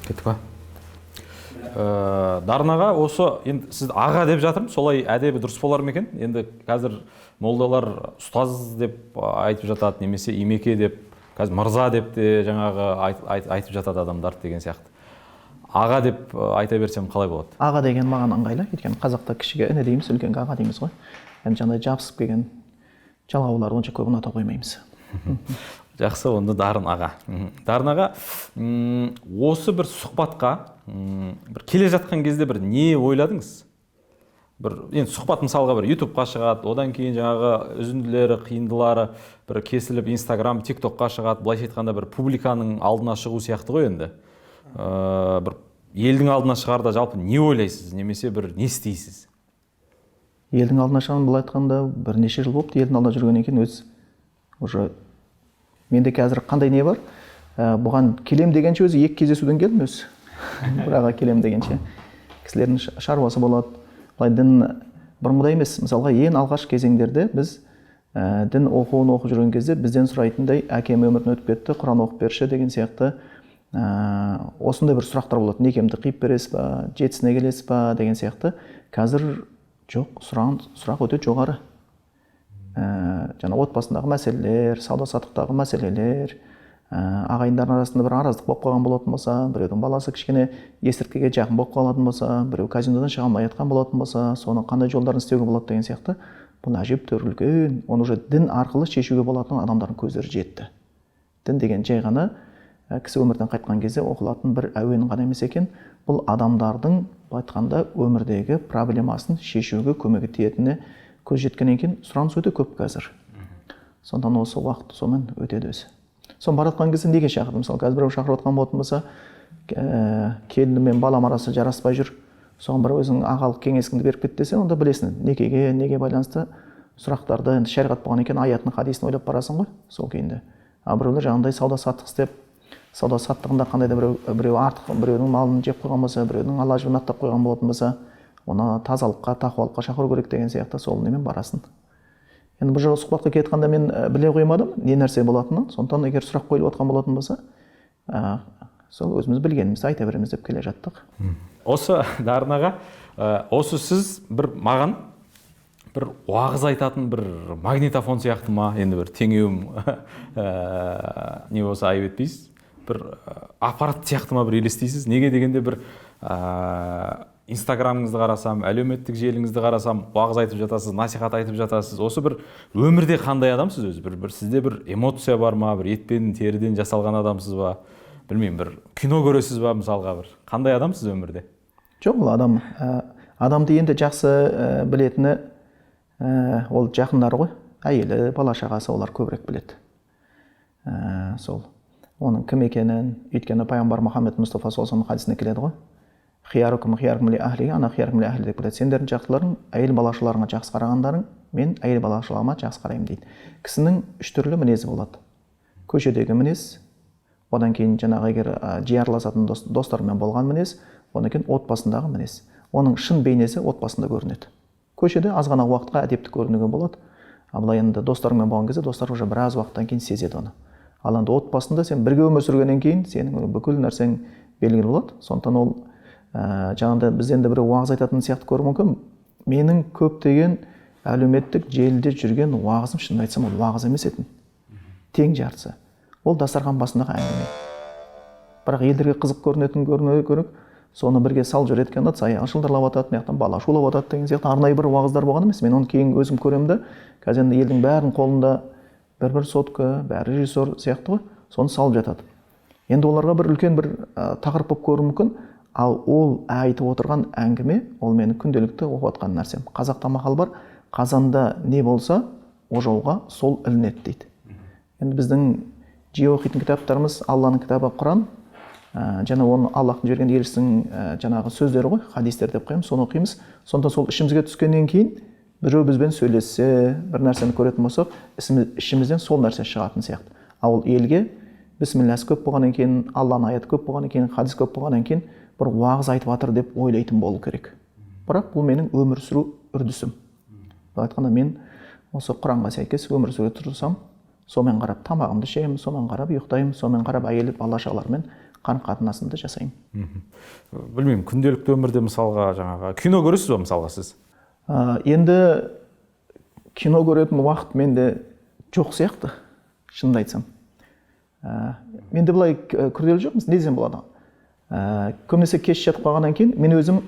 Кеттік па? Дарынаға осы енді сіз аға деп жатырмын, солай әдебі дұрыс болар ма екен? Енді қазір молдалар ұстаз деп айтып жатады, немесе имеке деп, қазір мырза деп те жаңағы айтып жатады адамдар деген сияқты. Аға деп айта берсем қалай болады? Аға деген маған ыңғайлы, өйткені қазақта кішіге іні дейміз, үлкенге аға дейміз ғой. Енді жаңағыдай жабысып келген жалғауларды онша көп ұната қоймаймыз. Жақсы, онда Дарын аға. Дарын аға, осы бір сұхбатқа бір келе жатқан кезде бір не ойладыңыз? Бір енді сұхбат мысалға бір YouTube-қа шығады, одан кейін жаңағы үзінділері, қиындылары бір кесіліп Instagram, TikTok-қа шығады, былайша айтқанда бір публиканың алдына шығу сияқты ғой енді. Бір елдің алдына шығарда жалпы не ойлайсыз, немесе бір не істейсіз? Елдің алдына шығамын, былай айтқанда бірнеше жыл болыпты елдің алдына жүргеннен кейін уже менде қазір қандай не бар? Бұған келем дегенше өзі екі кездесуден келдім өзі. Бұраға келем дегенше. Кісілердің шаруасы болады. Былай дін бұрынғыдай емес. Мысалға ең алғаш кезеңдерде біз дін оқуын оқып жүрген кезде бізден сұрайтындай әкем өмірден өтіп кетті, Құран оқып берші деген сияқты осындай бір сұрақтар болады. Некемді қиып бересіз ба, жетісіне келесіз ба деген сияқты. Қазір жоқ, сұрақ өте жоғары. Жаңа отбасындағы мәселелер, сауда-саттықтағы мәселелер, ағайындардың арасында бір араздық болып қалған болатын болса, біреудің баласы кішкене есірткіге жақын болып қалатын болса, біреу казинодан шыға алмай жатқан болатын болса, соны қандай жолдарын істеуге болады деген сияқты, бұл әжептәуір үлкен, оны уже дін арқылы шешуге болатын адамдардың көздері жетті. Дін деген жай ғана кісі өмірден қайтқан кезде оқылатын бір әуен ғана емес екен, бұл адамдардың айтқанда өмірдегі проблемасын шешуге көмегі тиетініне көз жеткеннен кейін сұраныс өте көп қазір. Сондан осы уақыт сонымен өтеді өзі. Сон баратқан кезде неге шақырдым? Мысалы, қазір біреу шақырып отқан болатын болса, келінім мен балам арасы жараспай жүр, соған бір өзің ағалық кеңесіңді беріп кет десең, онда білесің, неге байланысты сұрақтарды, енді шариғат болған екен, аятын хадисін ойлап барасың ғой, сол күйінде. Біреулер жаңағыдай сауда-саттық істеп, сауда-саттығында қандай да біреу артық, біреудің малын жеп қойған болса, біреудің Алла жібін аттап қойған болатын болса, оны тазалыққа, тақуалыққа шақыру керек деген сияқты сол немен барасын. Енді бұл сұхбатқа кетқанда мен біле қоймадым, не нәрсе болатынын, сондықтан егер сұрақ қойылып отқан болатын болса, сол өзіміз білгенімізді айта береміз деп келе жаттық. Осы Дарын аға, осы сіз бір маған бір уағыз айтатын бір магнитофон сияқты ма, енді бір теңеуім не болса айып етпейсіз, бір аппарат сияқты ма бір елестейсіз? Неге дегенде бір Инстаграмыңызды қарасам, әлеуметтік желіңізді қарасам, уағыз айтып жатасыз, насихат айтып жатасыз. Осы бір өмірде қандай адамсыз өзі? Бір сізде бір эмоция бар ма? Бір ет пен теріден жасалған адамсыз ба? Білмеймін, бір кино көресіз ба мысалға бір? Қандай адамсыз өмірде? Жоқ, ол адам. Адамды енді жақсы білетіні ол жақындары ғой. Әйелі, бала-шағасы олар көбірек біледі. Сол. Оның кім екенін, өйткені пайғамбар Мұхаммед Мұстафа солсының хадисінде келеді ғой. Хиярукум ли ахли, ана хиярукум ли ахли деп келеді. Сендердің жақсыларың, әйел балашыларыңа жақсы қарағандарың, мен әйел балашыларыма жақсы қараймын дейді. Кісінің үш түрлі мінезі болады. Көшедегі мінез, одан кейін жаңағы егер жиі араласатын достарымен болған мінез, одан кейін отбасындағы мінез. Оның шын бейнесі отбасында көрінеді. Көшеде аз ғана уақытқа әдепті көрінуге болады. Былай енді достарыңмен болған кезде достар уже біраз уақыттан кейін сезеді оны. Ал енді отбасында сен бірге өмір сүргеннен кейін сенің бүкіл нәрсең белгілі болады. Сондықтан ол жаңағыда бізден де бір уағыз айтатын сияқты көру мүмкін. Менің көптеген әлеуметтік желіде жүрген уағызым, шынын айтсам, ол уағыз емес етін. Тең жартысы. Ол дастархан басындағы әңгіме. Бірақ елдерге қызық көрінетін көрінеді, соны бірге салып жүреді екен, аяғы шылдырлап жатады, маяқтан бала шулап жатады деген сияқты арнайы бір уағыздар болған емес. Мен оны кейін өзім көремін де, қазір енді елдің бәрінің қолында бір сотка, бәрі режиссер сияқты ғой, соны салып жатады. Енді оларға бір үлкен бір тақырып болып көру мүмкін. Ал ол айтып отырған әңгіме, ол мені күнделікті оқып жатқан нәрсем. Қазақта мақал бар, қазанда не болса, ожауға сол ілінеді дейді. Енді біздің жиі оқитын кітаптарымыз Алланың кітабы Құран, және оны Аллахтың жіберген елшісінің жаңағы сөздері ғой, хадистер деп қоямыз, соны оқимыз. Сонда сол ішімізге түскеннен кейін біреу бізбен сөйлессе, бір нәрсені көретін болсақ, ішімізден сол нәрсе шығатын сияқты. Ал елге бисмиллахс көп болғаннан кейін, Алланың аяты көп болғаннан кейін, хадис көп болғаннан кейін бір уағыз айтып жатыр деп ойлайтын болу керек. Бірақ бұл менің өмір сүру үрдісім. Айтқанда мен осы Құранға сәйкес өмір сүре тұрсам, сонымен қарап тамағымды ішемін, сонымен қарап ұйықтаймын, сонымен қарап әйел бала-шағалармен қарым қатынасымды жасаймын. Білмеймін, күнделікті өмірде мысалға жаңағы кино көресіз ба мысалға сіз? Енді кино көретін уақыт менде жоқ сияқты, шынымды айтсам. Менде былай күрделі жоқпыз, не десем болады. Көбінесе кеш жатып қалғаннан кейін, мен өзім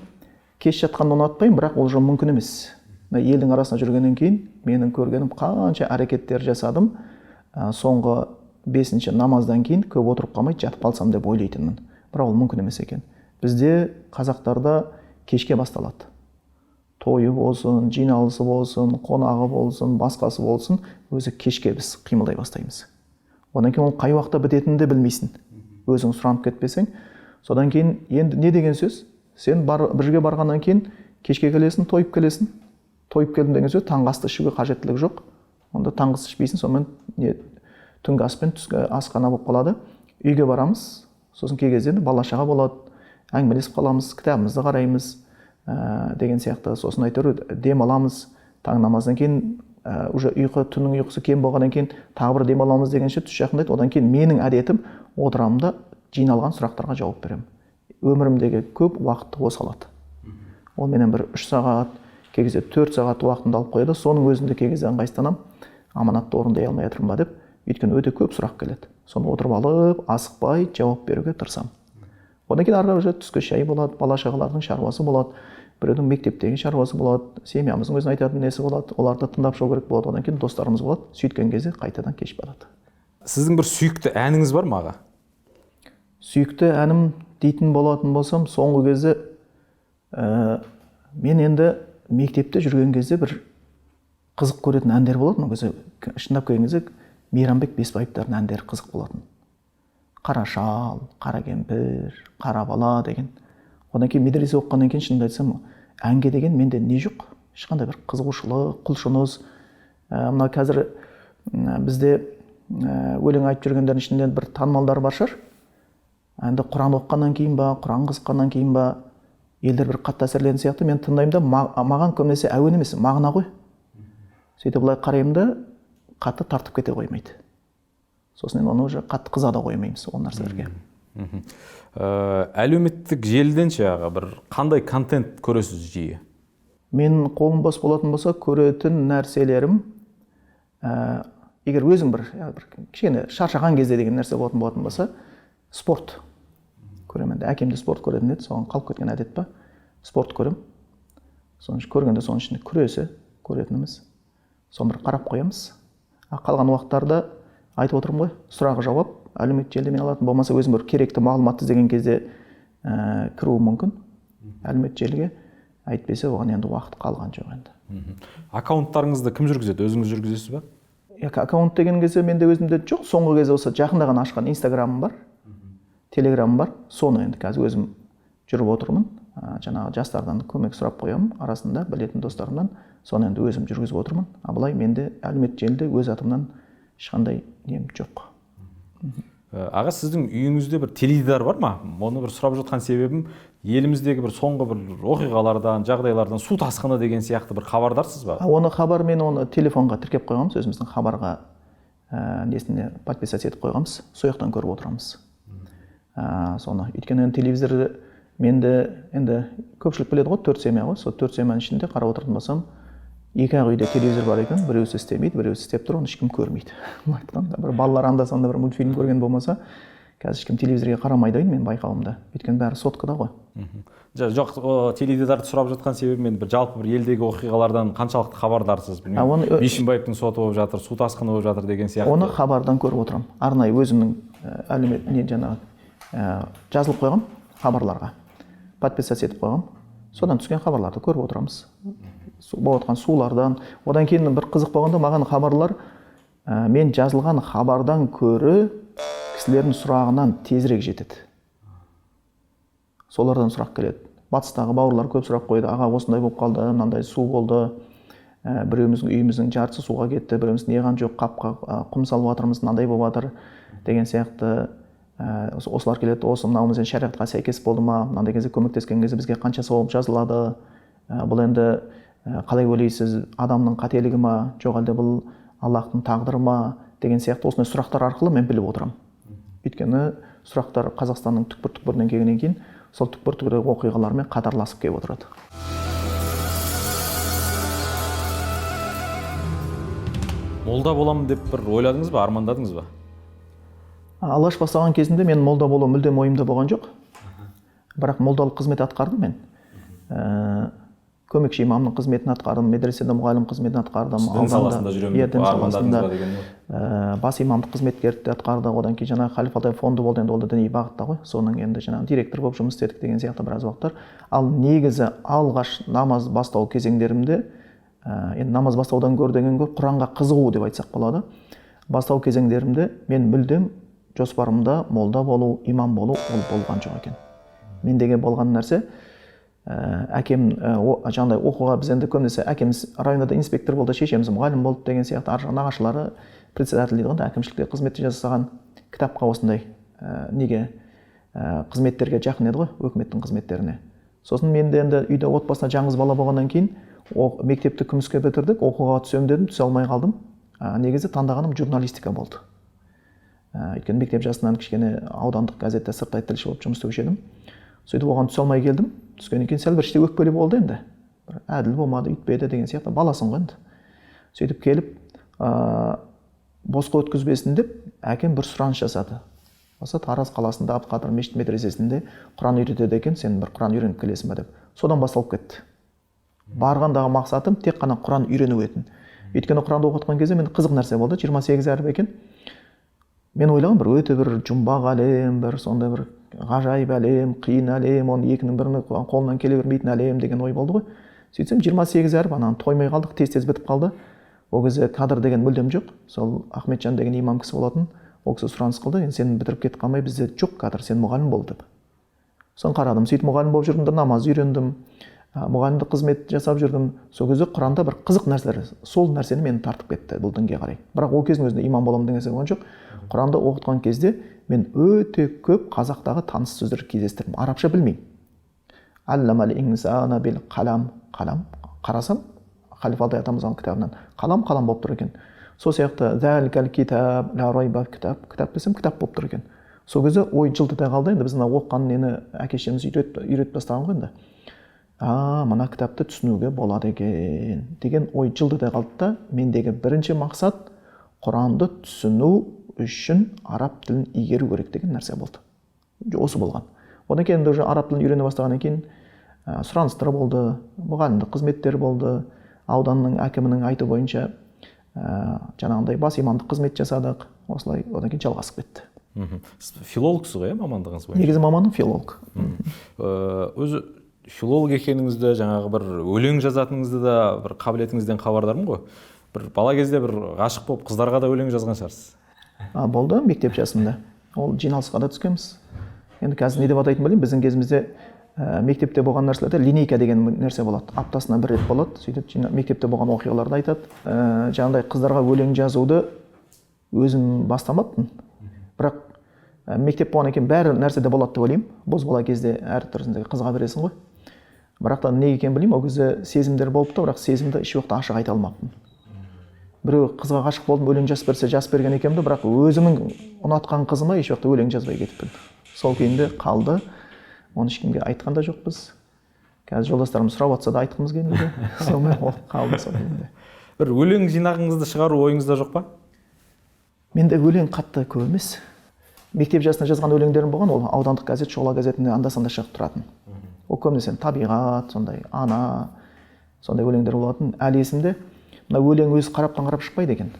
кеш жатқанды ұнатпаймын, бірақ ол мүмкін емес. Елдің арасында жүргеннен кейін менің көргенім қанша әрекеттер жасадым. Соңғы 5-ші намаздан кейін көп отырып қалмай жатып қалсам деп ойлайтынмын. Бірақ ол мүмкін емес екен. Бізде қазақтарда кешке басталады. Тойы болсын, жиналысы болсын, қонағы болсын, басқасы болсын, өзі кешке біз қимылдай бастаймыз. Одан кейін ол қай уақытта бітетінін де білмейсің. Өзің сұранып кетпесең. Содан кейін енді не деген сөз? Сен бірге барғаннан кейін кешке келесің, тойып келесің. Тойып келдім деген сөз, таңғы асты ішуге қажеттілік жоқ. Онда таңғы ас ішпейсің, сонымен түнгі ас пен түскі ас қана болып қалады. Үйге барамыз, сосын кей кезде бала-шаға болады, әңгімелесіп қаламыз, кітабымызды қараймыз деген сияқты. Сосын әйтеуір дем аламыз. Таң намаздан кейін уже түннің ұйқысы кем болғаннан кейін тағы бір дем аламыз дегенше түс жақындайды. Одан кейін менің әдетім отырамын да жиналған сұрақтарға жауап беремін. Өмірімдегі көп уақытты осы алады. Ол менен бір 3 сағат, кей кезде 4 сағат уақытымды алып қояды. Соның өзінде кей кезде ыңғайсызданамын, аманатты орындай алмай жатырмын ба деп. Өйткені өте көп сұрақ келеді. Соны отырып алып, асықпай жауап беруге тырысамын. Одан кейін ары қарай түскі шай болады, бала-шағалардың шаруасы болады, біреудің мектептегі шаруасы болады, семьямыздың өзінің айтатын несі болады, оларды тыңдап шығу керек болады. Одан кейін достарымыз болады. Сөйткен кезде қайтадан кеш барады. Сіздің бір сүйікті әніңіз бар ма аға? Сүйікті әнім дейтін болатын болсам, соңғы кезде мен енді мектепте жүрген кезде бір қызық көретін әндер болатын. Ол кезде шындап келген кезде Мейрамбек Бесбаевтардың әндері қызық болатын. Қара шал, қара кемпір, қара бала деген. Одан кейін медресе оқығаннан кейін шынымды айтсам, әнге деген менде не жоқ. Ешқандай бір қызығушылық, құлшыныс. Мына қазір бізде өлең айтып жүргендердің ішінде бір танымалдар бар шығар. Енді Құран оқығаннан кейін ба, Құран қызыққаннан кейін ба, елдер бір қатты әсерленген сияқты. Мен тыңдаймын да, маған көбінесе әуен емес, мағына ғой. Сөйтіп былай қараймын да, қатты тартып кете қоймайды. Сосын оны уже қатты қыза да қоймаймыз ол нәрселерге. Әлеуметтік желіден аға бір қандай контент көресіз жиі? Мен қолым бос болатын болса, көретін нәрселерім, егер өзім бір кішкене шаршаған кезде деген нәрсе болатын болса, спорт көремін. Әкемде спорт көретін еді, соған қалып кеткен әдет па? Спорт көрем. Соны көргенде соның ішінде күресі көретініміз. Соны бір қарап қоямыз. Қалған уақыттарда айтып отырмын ғой, сұрағы жауап, әлеуметтік желіде мен алатын, болмаса өзім бір керекті мағлұматты іздеген кезде кіруім мүмкін әлеуметтік желіге. Әйтпесе оған енді уақыт қалған жоқ енді. Аккаунттарыңызды кім жүргізеді? Өзіңіз жүргізесіз бе? Аккаунт деген кезде менде өзімде жоқ. Соңғы кезде осы жақында ғана ашқан Инстаграмым бар, Телеграмым бар. Соны енді қазір өзім жүріп отырмын. Жаңағы жастардан көмек сұрап қоямын, арасында білетін достарымнан. Соны енді өзім жүргізіп отырмын. Абылай менде әлеуметтік желіде өз атымнан ешқандай нем жоқ. Аға, сіздің үйіңізде бір теледидар бар ма? Оны бір сұрап жатқан себебім, еліміздегі бір соңғы бір оқиғалардан, жағдайлардан, су тасқыны деген сияқты бір хабардарсыз ба? Оны хабар мен оны телефонға тіркеп қойғанбыз, өзіміздің хабарға несіне подписать етіп қойғанбыз, сол жақтан көріп отырамыз. Соны өйткені телевизорды менде енді көпшілік біледі ғой, 4 семья ғой, сол 4 семьяның ішінде қарап отыратын болсам, 2 үйде телевизор бар екен, біреусі істемейді, біреусі істеп тұр, оны ешкім көрмейді. Бір балалар анда-санда бір мультфильм көрген болмаса, қазір ешкім телевизорға қарамайды мен байқауымда. Өйткені бәрі соткада ғой. Жоқ, теледидарды сұрап жатқан себебім бір жалпы бір елдегі оқиғалардан қаншалықты хабардарсыз? Білмеймін. Бишімбаевтың соты болып жатыр, су тасқыны болып жатыр деген сияқты. Оны хабардан көріп отырамын. Арнайы өзімнің әлеуметтік жаңағы жазылып қойғам хабарларға. Подписать етіп қойғам. Содан түскен хабарларды көріп отырамыз. Болып отқан сулардан. Одан кейін бір қызық болғанда маған хабарлар мен жазылған хабардан көрі кісілердің сұрағынан тезірек жетеді. Солардан сұрақ келеді. Батыстағы бауырлар көп сұрақ қойды. Аға, осындай болып қалды, мынандай су болды. Біреуіміздің үйіміздің жартысы суға кетті, біреуіміз неған жоқ, қапқа құм салып жатырмыз, мынандай болып жатыр деген сияқты. Осылар келеді, осы мынауымыз шариғатқа сәйкес болды ма, мынандай кезде көмектескен кезде бізге қанша сауап жазылады. Бұл енді қалай ойлайсыз, адамның қателігі ма, жоқ әлде бұл Аллахтың тағдыры ма деген сияқты осындай сұрақтар арқылы мен біліп отырамын. Өйткені сұрақтар Қазақстанның түкпір-түкпірінен келгеннен кейін сол түкпір-түкпірдегі оқиғалармен қатарласып келіп отырады. Молда боламын деп бір ойладыңыз ба, армандадыңыз ба? Алаш бастаған кезінде мен молда болу мүлдем ойымда болған жоқ. Бірақ молдалық қызмет атқардым мен. Көмекші имамның қызметін атқардым, медреседе мұғалім қызметін атқардым. Дін саласында жүремін деп армандадыңыз ба деген ғой? Бас имамдық қызметкерлікті атқарды. Одан кейін жаңағы Халифатай фонды болды, енді ол да діни бағытта ғой. Соның енді жаңағы директор болып жұмыс істедік деген сияқты біраз уақыттар. Ал негізі алғаш намаз бастау кезеңдерімде, енді намаз бастаудан гөр деген гөр Құранға қызығу деп айтсақ болады. Бастау кезеңдерімде мен мүлдем жоспарымда молда болу, имам болу ол болған жоқ екен. Мендегі болған нәрсе әкем жаңағыдай оқуға біз енді көбінесе әкеміз районда инспектор болды, шешеміз мұғалім болды деген сияқты, арғы нағашылары председатель дейді ғой, әкімшілікте қызмет жасаған, кітапқа осындай неге қызметтерге жақын еді ғой, өкіметтің қызметтеріне. Сосын мен де енді үйде отбасына жаңғыз бала болғаннан кейін мектепті күміске бітірдік, оқуға түсем дедім, түсе алмай қалдым. Негізі таңдағаным журналистика болды. Өйткені мектеп жасынан кішкене аудандық газетте сырттай тілші болып жұмыс істеуші едім. Сөйтіп оған түсе алмай келдім. Түскеннен кейін сәл бір іште өкпелі болды енді. Әділ болмады, үйтпеді деген сияқты, баласың ғой енді. Сөйтіп келіп, босқа өткізбесін деп, әкем бір сұраныс жасады. Осы Тараз қаласында Абдықадыр мешіт медресесінде Құран үйретеді екен, сен бір Құран үйреніп келесің бе деп. Содан басталып кетті. Барғандағы мақсатым тек қана Құран үйрену етін. Өйткені Құранды оқытқан кезде мен қызық нәрсе болды, 28 әріп екен. Мен ойлағам бір өте бір жұмбақ әлем, бір сондай бір ғажайып әлем, қиын әлем, оны екінің бірінің қолынан келе бермейтін әлем деген ой болды ғой. Сөйтсем 28 әріп ананы тоймай қалдық, тез бітіп қалды. Ол кезде кадр деген мүлдем жоқ. Сол Ахметжан деген имам кісі болатын. Ол кісі сұраныс қылды, сен бітіріп кетіп қалмай, бізде жоқ кадр, сен мұғалім бол деп. Соны қарадым, сөйтіп мұғалім болып жүрдім, намаз үйрендім, мұғалімдік қызмет жасап жүрдім. Сол кезде Құранда бір қызық нәрселер, сол нәрсені мені тартып кетті бұл дінге қарай. Бірақ ол кездің өзінде имам боламын деген болған жоқ. Құранды оқытқан кезде мен өте көп қазақтағы таныс сөздер кездестірдім. Арабша білмеймін. Алламал инсана бил қалам. Қалам қарасам, Халифатай атамыздың кітабынан қалам болып тұр екен. Сол сияқты зәлкәл китаб, ла райба кітап десем кітап болып тұр екен. Сол кезде ой жылтыдай қалды, енді біз оқыған нені әке-шешеміз үйретіп бастаған ғой енді. Мына кітапты түсінуге болады екен деген ой жылтыдай қалды да, мендегі бірінші мақсат Құранды түсіну үшін араб тілін игеру керек деген нәрсе болды. Осы болған. Одан кейін уже араб тілін үйрене бастағаннан кейін сұраныстар болды, мұғалімдік қызметтер болды, ауданның әкімінің айты бойынша жаңағындай бас имамдық қызмет жасадық. Осылай одан кейін жалғасып кетті. Филологсыз ғой, мамандығыңыз бойынша? Негізі мамандығым филолог. Өзі филолог екеніңізді, жаңағы бір өлең жазатыныңызды да бір қабілетіңізден хабардармын ғой. Бір бала кезде бір ғашық болып қыздарға да өлең жазған шығарсыз? Болды, мектеп жасында. Ол жиналысқа да түскенбіз. Енді қазір не деп атайтын білейін, біздің кезімізде мектепте болған нәрселерде линейка деген нәрсе болады. Аптасына бір рет болады. Сөйтіп мектепте болған оқиғаларды айтады. Жаңағыдай қыздарға өлең жазуды өзім бастамаппын. Бірақ мектеп болғаннан кейін бәрі нәрседе болады деп ойлаймын. Боз бала кезде әр түрінде қызға бересің ғой. Бірақ та неге екенін білмеймін. Ол кезде сезімдер болып та, бірақ сезімді еш уақытта ашық айта алмаппын. Біреу қызға ғашық болдым, өлең жазып берсе жазып берген екенмін, бірақ өзімнің ұнатқан қызыма еш уақытта өлең жазбай кетіппін. Сол күйінде қалды. Оны ешкімге айтқан да жоқпыз. Қазір жолдастарым сұрап жатса да айтқымыз келмейді. Сонымен ол қалды сол күйінде. Бір өлең жинағыңызды шығару ойыңызда жоқ па? Менде өлең қатты көп емес. Мектеп жасында жазған өлеңдерім болған, ол аудандық газет, шұғыла газетінде анда-санда шығып тұратын. Ол көбінесе табиғат, сондай ана, сондай өлеңдер болатын. Әлі есімде, мына өлең өзі қараптан шықпайды екен.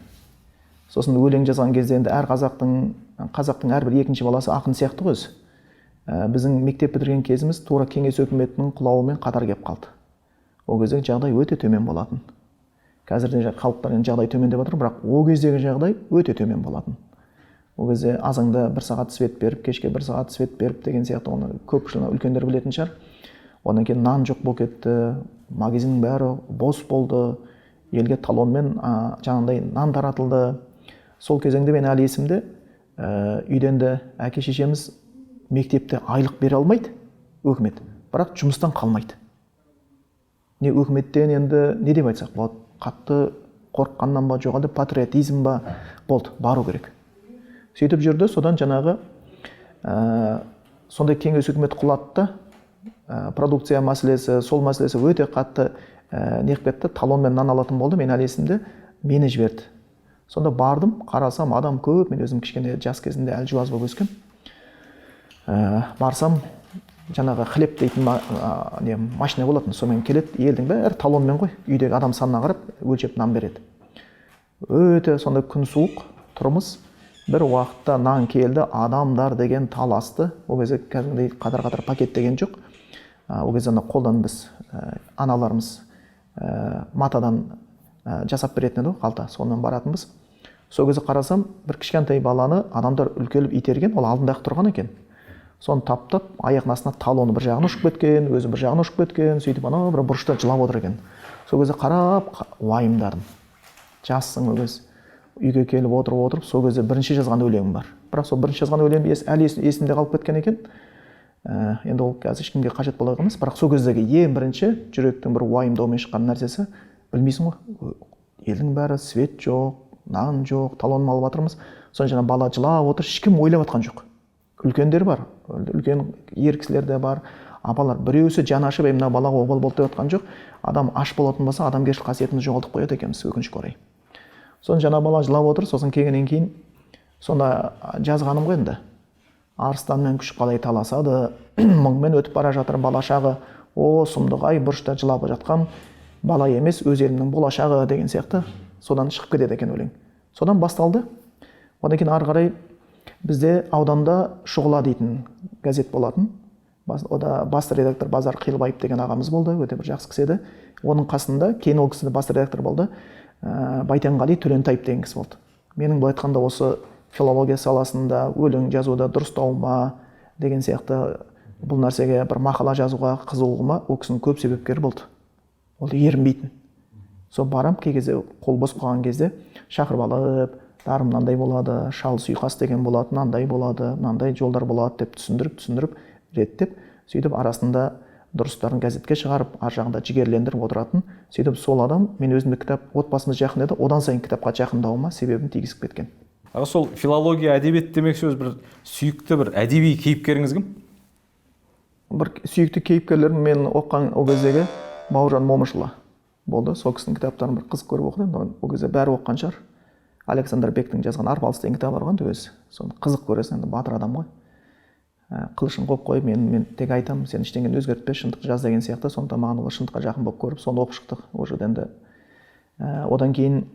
Сосын өлең жазған кезде енді әр қазақтың әрбір екінші баласы ақын сияқты ғой өзі. Біздің мектеп бітірген кезіміз тура кеңес өкіметінің құлауымен қатар кеп қалды. Ол кезде жағдай өте төмен болатын. Қазірде халықтардың жағдай төмен деп жатыр, бірақ ол кездегі жағдай өте төмен болатын. Ол кезде азаңда 1 сағат свет беріп, кешке 1 сағат свет беріп деген сияқты, оны көп үлкендер білетін шығар. Одан кейін нан жоқ болып кетті, магазиннің бәрі бос болды, елге талонмен жаңағыдай нан таратылды. Сол кезеңде мен әлі есімде, үйден де әке шешеміз мектепте айлық бере алмайды, өкімет, бірақ жұмыстан қалмайды. Не өкіметтен енді не деп айтсақ болады, қатты қорыққаннан ба, жоғалды патриотизм ба, болды, бару керек. Сөйтіп жүрді, содан жаңағы сондай кеңес үкімет құлады да, продукция мәселесі, сол мәселесі өте қатты неғып кетті, талонмен нан алатын болды. Мен әлі есімде, мені жіберді. Сонда бардым, қарасам, адам көп. Мен өзім кішкене жас кезінде әлі жуаз болып өскен. Барсам, жаңағы хлеб дейтін машина болатын, сонымен келеді, елдің бәрі талонмен ғой, үйдегі адам санына қарап өлшеп нан береді. Өте сонда күн суық, тұрмыз. Бір уақытта нан келді, адамдар деген таласты. Ол кезде кәдімгідей қатар-қатар пакет деген жоқ. Ол кезде қолдан біз аналарымыз матадан жасап беретін еді, қалта, сонымен баратынбыз. Сол кезде қарасам, бір кішкентай баланы адамдар үлкеліп итерген, ол алдындағы тұрған екен. Соны таптап, аяғының астына талоны бір жағына ұшып кеткен, өзі бір жағына ұшып кеткен, сөйтіп анау бір бұрышта жылап отыр екен. Сол кезде қарап, уайымдадым. Жассың ол кез. Үйге келіп отырып, сол кезде бірінші жазған өлеңім бар. Бірақ сол бірінші жазған өлеңім әлі есімде қалып кеткен екен. Енді ол қазір ешкімге қажет болар емес, бірақ сол кездегі ең бірінші жүректің бір уайымдаумен шыққан нәрсесі, білмейсің ғой, елдің бәрі свет жоқ, нан жоқ, талон алып жатырмыз. Соны жаңа бала жылап отыр, ешкім ойлап жатқан жоқ. Үлкендер бар, үлкен ер кісілер де бар, апалар. Біреусі жаны ашып, мына балаға обал болды деп жатқан жоқ. Адам аш болатын болса, адамгершілік қасиетімізді жоғалтып қояды екенбіз, өкінішке орай. Соны жаңа бала жылап отыр, сосын келгеннен кейін сонда жазғаным ғой енді. Арыстанмен күш қалай таласады, мұңмен өтіп бара жатыр балашағы, о сұмдық-ай, бұрышта жылап жатқан бала емес, өз елінің болашағы деген сияқты. Содан шығып кетеді екен өлең. Содан басталды. Одан кейін ары қарай бізде ауданда Шұғыла дейтін газет болатын. Ода бас редактор Базар Қилыбаев деген ағамыз болды, өте бір жақсы кісі еді. Оның қасында, кейін ол кісі бас редактор болды, Байтенғали Төлентаев деген кісі болды. Менің былай айтқанда осы филология саласында өлең жазуда дұрыстауыма деген сияқты бұл нәрсеге бір мақала жазуға қызығуыма ол кісінің көп себепкері болды. Ол ерінбейтін. Сол барам, кей кезде қол бос қалған кезде шақырып алып, дарым мынандай болады, шал сұйқас деген болады, мынандай болады, мынандай жолдар болады деп түсіндіріп, реттеп, сөйтіп арасында дұрыстарын газетке шығарып, ар жағында жігерлендіріп отыратын. Сөйтіп сол адам мен өзімді кітап отбасымыз жақын еді, одан сайын кітапқа жақындауыма себебін тигізіп кеткен. Сол филология, әдебиет демек сөз бір сүйікті бір әдеби кейіпкеріңіз кім? Бір сүйікті кейіпкерлерім мен оқыған ол кездегі Бауыржан Момышұлы болды. Сол кісінің кітаптарын бір қызық көріп оқыдым. Ол кезде бәрі оқыған шығар. Александр Бектің жазған Арпалыс деген кітабы бар ғой өзі. Соны қызық көресің, енді батыр адам ғой. Қылышын қойып қойып, мен тек айтамын, сен ештеңені өзгертпе, шындықты жаз деген сияқты. Сонда маған ол шындыққа жақын болып көріп, соны оқып шықтық. Ол жерден де одан кейін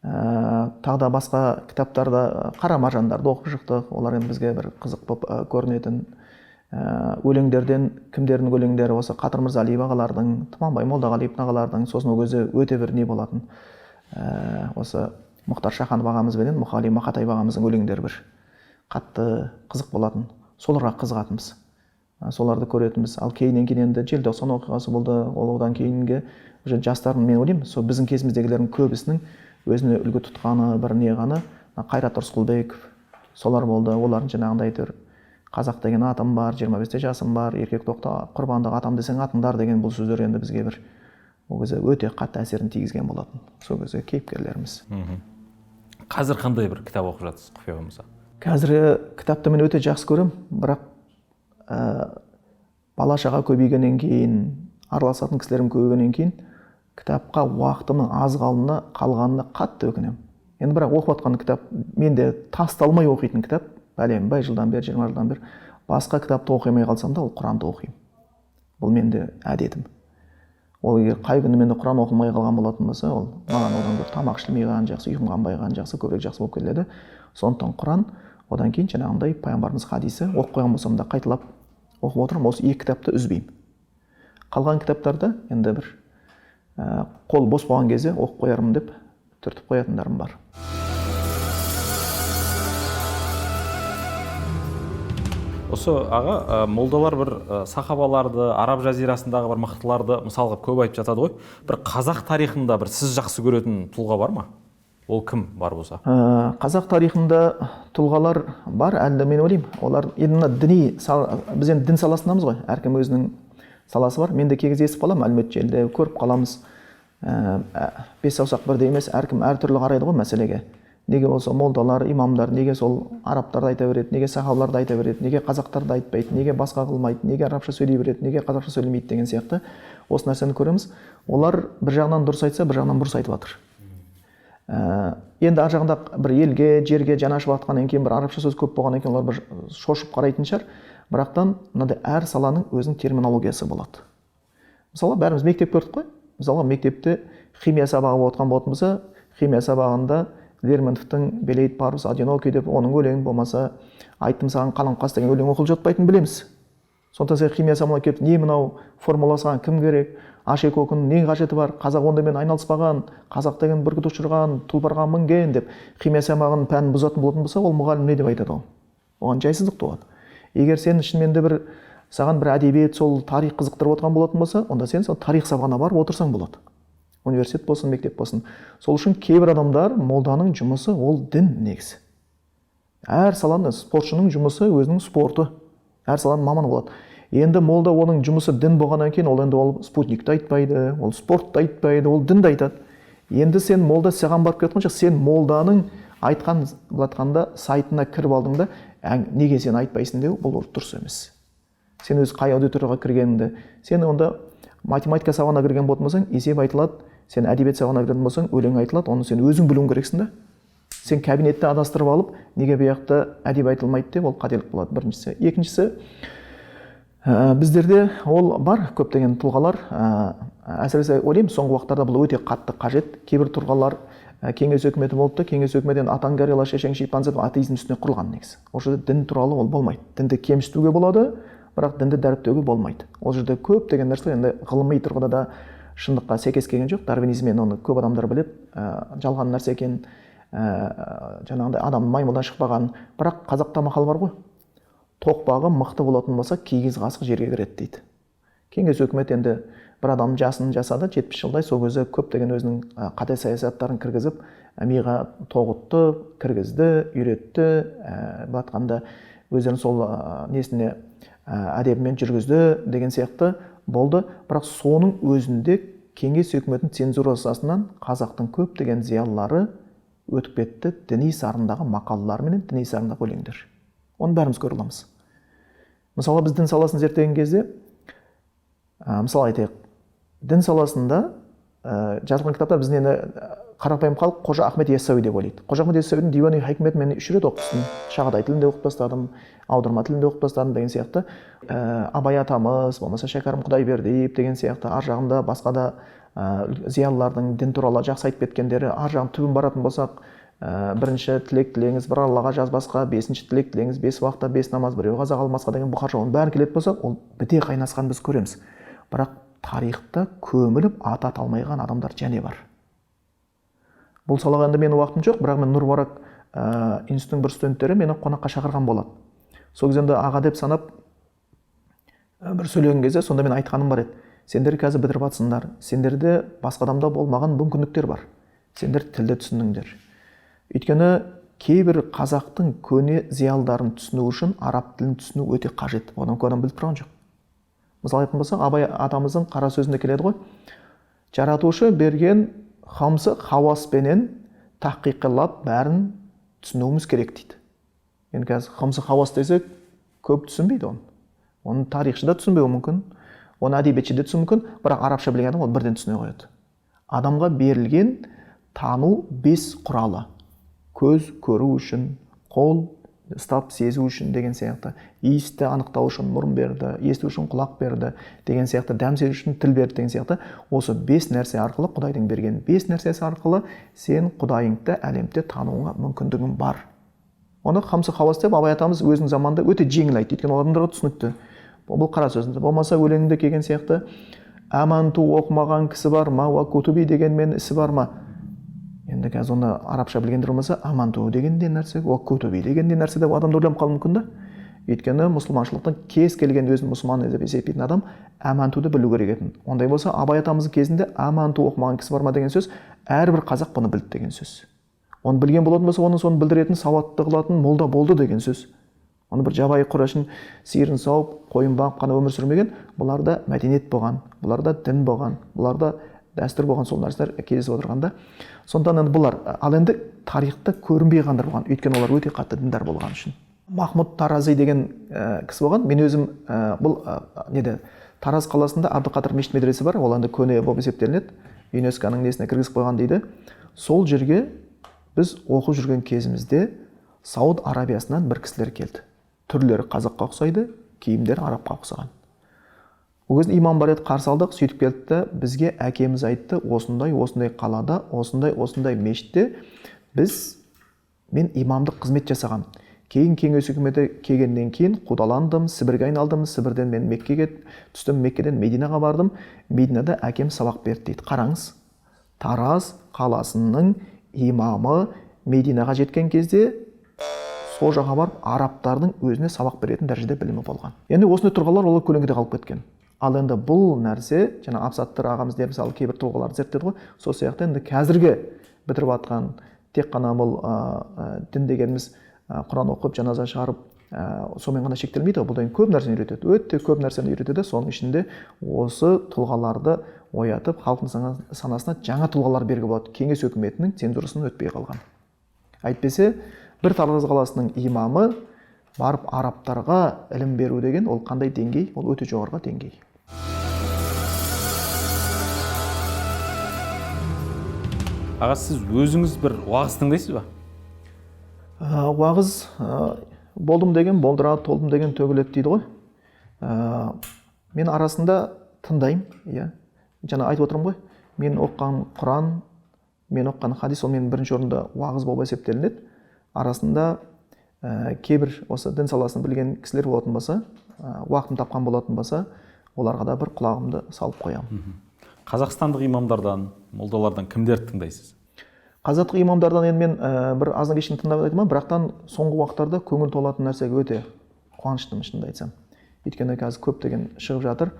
тағы да басқа кітаптарда Қара маржандарды оқып шықтық. Олар енді бізге бір қызық болып көрінетін. Өлеңдерден кімдердің өлеңдері осы Қатыр Мырзалиев ағалардың, Тұманбай Молдағалиев ағалардың, сосын ол кезде өте бір не болатын. Осы Мұхтар Шаханов ағамыз бенен Мұхали Мақатаев ағамыздың өлеңдері бір қатты қызық болатын. Соларға қызығатынбыз. Соларды көретінбіз. Ал кейіннен кейін енді желтоқсан оқиғасы болды. Ол одан кейінгі жастардың, мен ойлаймын, сол біздің кезіміздегілердің көбісінің өзіне үлгі тұтқаны, бір неғаны Қайрат Рысқұлбеков, солар болды. Олардың жаңағындай әйтеуір қазақ деген атым бар, 25-те жасым бар, еркек тоқта құрбандық атам десең атыңдар деген бұл сөздер енді бізге бір ол кезде өте қатты әсерін тигізген болатын. Сол кезде кейіпкерлеріміз. Қазір қандай бір кітап оқып жатсыз, құпия болмаса? Қазіргі кітапты мен өте жақсы көремін, бірақ бала-шаға көбейгеннен кейін, араласатын кісілерім көбейгеннен кейін кітапқа уақытымның аз қалғанына қатты өкінемін. Енді бірақ оқып жатқан кітап, менде тасталмай оқитын кітап, бәленбай жылдан бері, 20 жылдан бері басқа кітапты оқимай қалсам да, ол Құранды оқимын. Бұл менде әдетім. Ол егер қай күні менде Құран оқылмай қалған болатын болса, ол маған одан гөрі тамақ ішілмей қалған жақсы, ұйқым қанбай қалған жақсы, көбірек жақсы болып келеді. Сондықтан Құран, одан кейін жаңағындай пайғамбарымыз хадисі оқып қойған болсам да қайталап оқып отырмын, осы екі кітапты үзбеймін. Қалған кітаптарды енді бір қол бос болған кезде оқып қоярмын деп түртіп қоятындарым бар. Осы аға, молдалар бір сахабаларды, араб жазирасындағы бір мықтыларды мысалға көп айтып жатады ғой. Бір қазақ тарихында бір сіз жақсы көретін тұлға бар ма? Ол кім бар болса? Қазақ тарихында тұлғалар бар, әлі мен ойлаймын. Олар енді діни, біз енді дін саласындамыз ғой, әркім өзінің саласы бар. Мен де кей кезде естіп қаламын, әлеуметтік желіде көріп қаламыз. Бес саусақ бірдей емес, әркім әртүрлі қарайды ғой мәселеге. неге болса молдалар, имамдар неге сол арабтарды айта береді, неге сахабаларды айта береді, неге қазақтарды айтпайды, неге басқа қылмайды, неге арабша сөйлей береді, неге қазақша сөйлемейді деген сияқты осы нәрсені көреміз. Олар бір жағынан дұрыс айтса, бір жағынан бұрыс айтып жатыр. Енді ар жағында бір елге, жерге жаны ашып жатқаннан кейін, бір арабша сөз көп болғаннан кейін олар бір шошып қарайтын шығар. Бірақтан мынандай әр саланың өзінің терминологиясы болады. Мысалы, бәріміз мектеп көрдік қой. Мысалы, мектепте химия сабағы болып отқан болатын болса, химия сабағында Лермонтовтың «Белеет парус одинокий» деп оның өлеңін, болмаса «Айттым саған қалам қас» деген өлең оқылып жатпайтынын білеміз. Сондықтан сен химия сабағына келіп, не мынау формула саған кім керек, H2O-ның не қажеті бар, қазақ онымен айналыспаған, қазақ деген бүркіт ұшырған, тұлпарға мінген деп химия сабағының пәнін бұзатын болатын болса, ол мұғалім не деп айтады ол? Оған жайсыздық туады. Егер сен шынымен де саған бір әдебиет, сол тарих қызықтырып отқан болатын болса, онда сен сол тарих сабағына барып отырсаң болады. Университет болсын, мектеп болсын. Сол үшін кейбір адамдар молданың жұмысы ол дін негізі. Әр саланың спортшының жұмысы өзінің спорты. Әр саланың маманы болады. Енді молда оның жұмысы дін болғаннан кейін, ол енді ол спутникті айтпайды, ол спортты айтпайды, ол дінді айтады. Енді сен молда саған барып кеткен жоқ, сен молданың айтқан былатқанда сайтына кіріп алдың да, неге сен айтпайсың деу, бұл дұрыс емес. Сен өз қай аудиторияға кіргеніңді, сен онда математика сабағына кірген болатын болсаң, есеп айтылады, сен әдебиет сабағына кірген болсаң, өлең айтылады, оны сен өзің білуің керексің да. Сен кабинетті адастырып алып, неге бұяқта әдебиет айтылмайды деп, ол қателік болады, біріншісі. Екіншісі, біздерде ол бар көптеген тұлғалар, әсіресе ойлаймын, соңғы уақыттарда бұл өте қатты қажет. Кейбір тұлғалар кеңес өкіметі болыпты, кеңес өкіметінен атаң горилла, шешең шипан деп атеизм үстіне құрылған негізі. Ол жерде дін туралы ол болмайды. Дінді кемсітуге болады, бірақ дінді дәріптеуге болмайды. Ол жерде көптеген нәрселер енді ғылыми тұрғыда да шындыққа сәйкес келген жоқ. Дарвинизммен оны көп адамдар біліп, жалған нәрсе екен, жаңағындай адам маймылдан шықпаған. Бірақ қазақта мақал бар ғой. Тоқпағы мықты болатын болса, кигіз қасық жерге кіреді дейді. Кеңес өкімет енді бір адам жасын жасады, 70 жылдай сол кезде көптеген өзінің қате саясаттарын кіргізіп, миға тоғытты, кіргізді, үйретті, батқанда өздерін сол несіне әдебімен жүргізді деген сияқты болды. Бірақ соның өзінде кеңес өкіметінің цензурасынан қазақтың көптеген зиялылары өтіп кетті діни сарындағы мақалалар менен діни сарындағы өлеңдер. Оны бәріміз көре аламыз. Мысалы, біз дін саласын зерттеген кезде, мысалы айтайық, дін саласында жазылған кітаптар біздің енді қарапайым халық Қожа Ахмет Яссауи деп ойлайды. Қожа Ахмет Яссауидің Диван-и Хикмет мен 3 рет оқыдым. Шағатай тілінде оқып бастадым, аударма тілінде оқып бастадым деген сияқты. Абай атамыз, болмаса Шәкәрім Құдайбердиев деген сияқты ар жағында басқа да зиялылардың дін туралы жақсы айтып кеткендері, ар жағын түбін баратын болсақ, бірінші тілек тілеңіз бір Аллаға жазбасқа, бесінші тілек тілеңіз 5 уақытта 5 намаз, біреу қаза қалмасқа деген бұқар жолын бәрін келетін болсақ, ол біте қайнасқан біз көреміз. Бірақ тарихта көміліп аты аталмайған адамдар және бар. Бұл салаға енді менің уақытым жоқ, бірақ мен Нұрбарак институтының бір студенттері мені қонаққа шақырған болады. Сол кезде аға деп санап бір сөйлеген кезде сонда мен айтқаным бар еді. Сендер қазір бітіріп жатсыңдар, сендерде басқа адамда болмаған мүмкіндіктер бар. Сендер тілді түсініңдер. Өйткені кейбір қазақтың көне зиялдарын түсіну үшін араб тілін түсіну өте қажет. Одан көден біліп тұрған жоқ. Мысалы айтатын болсақ, Абай атамыздың қара сөзінде келеді ғой. Жаратушы берген хамсы хаваспенен тақиқылап бәрін түсінуіміз керек дейді. Енді қазір хамсы хавас десек, көп түсінбейді оны. Оны тарихшы да түсінбеуі мүмкін, оны әдебиетші де түсінуі мүмкін, бірақ арабша білген адам ол бірден түсіне қояды. Адамға берілген тану 5 құралы. Көз көру үшін, қол ұстап сезу үшін деген сияқты, иісті анықтау үшін мұрын берді, есту үшін құлақ берді деген сияқты, дәм сезу үшін тіл берді деген сияқты. Осы 5 нәрсе арқылы, Құдайдың берген 5 нәрсесі арқылы сен Құдайыңды әлемде тануыңа мүмкіндігің бар. Оны хамсы хавас деп Абай атамыз өзінің заманында өте жеңіл айтты, өйткені олардың түсінікті. Бұл қара сөзінде. Болмаса өлеңінде келген сияқты, аманту оқымаған кісі бар ма, ва кутуби дегенмен ісі бар ма? Енді қазір оны арабша білгендер болмаса, аманту деген де нәрсе, ва кутуби деген де нәрсе деп адамды ойланып қалуы мүмкін да. Өйткені мұсылманшылықтың кез келген өзін мұсылман деп есептейтін адам амантуды білу керек етін. Ондай болса, Абай атамыздың кезінде аманту оқымаған кісі бар ма деген сөз, әрбір қазақ бұны білді деген сөз. Оны білген болатын болса, оны соны білдіретін, сауатты қылатын молда болды деген сөз. Оны бір жабайы құрашын сиырын сауып, қойын бағып қана өмір сүрмеген, бұларда мәдениет болған, бұларда дін болған, бұларда дәстүр болған сол нәрселер кездесіп отырғанда. Сондықтан енді бұлар, ал енді тарихта көрінбей қалғандар болған, өйткені олар өте қатты діндар болған үшін. Махмұд Тарази деген кісі болған. Мен өзім бұл Тараз қаласында Абдықадыр мешіт медресе бар, ол енді көне болып есептелінеді, ЮНЕСКО-ның несіне кіргізіп қойған дейді. Сол жерге біз оқып жүрген кезімізде Сауд Арабиясынан бір кісілер келді. Түрлері қазаққа ұқсайды, киімдері арабқа ұқсаған. Ол кезде имам бар еді, қарсы алдық, сөйтіп келді де бізге әкеміз айтты, осындай қалада, осындай мешітте мен имамдық қызмет жасағам. Кейін кеңес үкіметі келгеннен кейін қудаландым, Сібірге айналдым, Сібірден мен Меккеге түстім, Меккеден Мединаға бардым. Мединада әкем сабақ берді дейді. Қараңыз, Тараз қаласының имамы Мединаға жеткен кезде сол жаққа барып арабтардың өзіне сабақ беретін дәрежеде білімі болған. Енді осындай тұлғалар олар көлеңкеде қалып кеткен. Ал енді бұл нәрсе, жаңа Абсаттар ағамыз дер мысалы кейбір тұлғаларды зерттеді ғой, сол сияқты енді қазіргі бітіріп жатқан тек қана бұл дін дегеніміз Құран оқып, жаназа шығарып, сонымен ғана шектелмейді, бұл көп нәрсені үйретеді, өте көп нәрсені үйретеді. Соның ішінде осы тұлғаларды оятып, халықтың санасына жаңа тұлғалар беруге болады. Кеңес өкіметінің цензурасынан өтпей қалған. Әйтпесе, бір Тараз қаласының имамы барып арабтарға ілім беру деген, ол қандай деңгей? Ол өте жоғарғы деңгей. Аға, сіз өзіңіз бір уағыз тыңдайсыз ба? Уағыз болдым деген болдырады, толдым деген төгіледі дейді ғой. Мен арасында тыңдаймын, жаңа айтып отырмын ғой, мен оқыған Құран, мен оқыған хадис, ол мен бірінші орында уағыз болып есептелінеді. Арасында кейбір осы дін саласын білген кісілер болатын болса, уақытын тапқан болатын болса, оларға да бір құлағымды салып қоямын. Қазақстандық имамдардан, молдалардан кімдерді тыңдайсыз? Қазақтық имамдардан енді мен бір аздан кешін тыңдап айтамын, бірақтан соңғы уақыттарда көңіл толатын нәрсеге өте қуаныштымын, шынымды айтсам. Өйткені қазір көптеген шығып жатыр.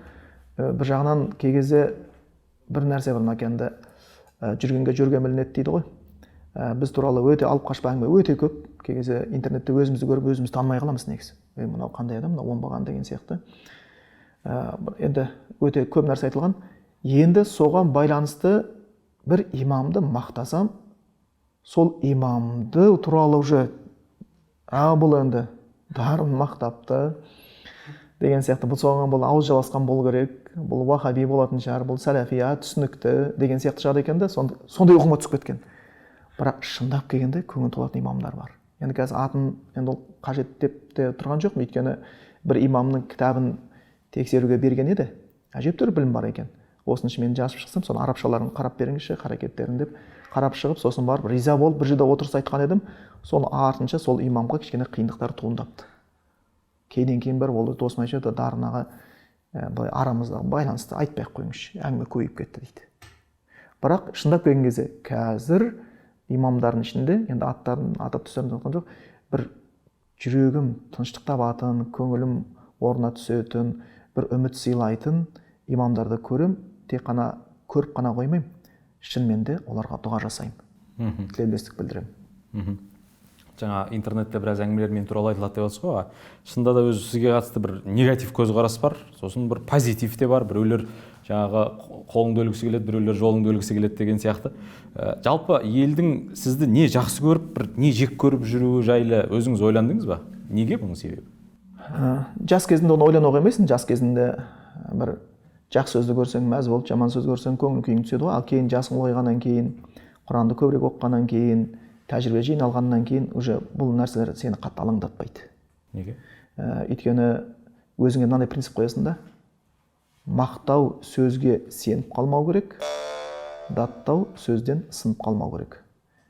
Бір жағынан кей кезде бір нәрсе бар, мәкенді жүргенге жүрге білінеді дейді ғой. Біз туралы өте алып қашпа әңгіме өте көп. Кей кезде интернетте өзімізді көріп, өзімізді танымай қаламыз негізі. Мынау қандай адам, мынау оңбаған деген сияқты. Енді өте көп нәрсе айтылған. Енді соған байланысты бір имамды мақтасам, сол имамды туралы уже бұл енді барын мақтапты деген сияқты, бұл соған бұл ауыз жаласқан болу керек, бұл уахаби болатын шығар, бұл сәләфия түсінікті деген сияқты шығар екен де, сондай ұғымға түсіп кеткен. Бірақ шындап келгенде көңіл толатын имамдар бар. Енді қазір атын енді ол қажет деп те тұрған жоқ, өйткені бір имамның кітабын тексеруге берген еді, әжептәуір білім бар екен. Осының ішін мен жазып шықсам, соны арабшаларын қарап беріңізші, қарекеттерін деп қарап шығып, сосын барып риза болып бір жерде отырыс айтқан едім. Соны артынша сол имамға кішкене қиындықтар туындапты. Кейін бір ол досым айтады, Дарынаға арамыздағы байланысты айтпай ақ қойыңызшы, әңгіме көбейіп кетті дейді. Бірақ шындап келген кезде қазір имамдардың ішінде, енді аттарын атап түстерін айтқан жоқ, бір жүрегім тыныштық табатын, көңілім орнына түсетін, бір үміт сыйлайтын имамдарды көрем, тек қана көріп қана қоймаймын, шынымен де оларға дұға жасаймын, тілеулестік білдіремін. Жаңа интернетте біраз әңгімелер мен туралы айтылады деп отырсыз ғой. Шынында да өзі сізге қатысты бір негатив көзқарас бар, сосын бір позитив те бар. Біреулер жаңағы қолыңды өлгісі келеді, біреулер жолыңды өлгісі келеді деген сияқты. Жалпы елдің сізді не жақсы көріп, бір не жек көріп жүруі жайлы өзіңіз ойландыңыз ба? Неге бұның себебі? Жас кезінде оны ойлана қоймайсың. Жас кезінде бір жақсы сөзді көрсең мәз болып, жаман сөз көрсең көңіл күйің түседі ғой. Ал кейін жасың ұлғайғаннан кейін, Құранды көбірек оқығаннан кейін, тәжірибе жиналғаннан кейін уже бұл нәрселер сені қатты алаңдатпайды. Неге? Өйткені өзіңе мынандай принцип қоясың да, мақтау сөзге сеніп қалмау керек, даттау сөзден сынып қалмау керек.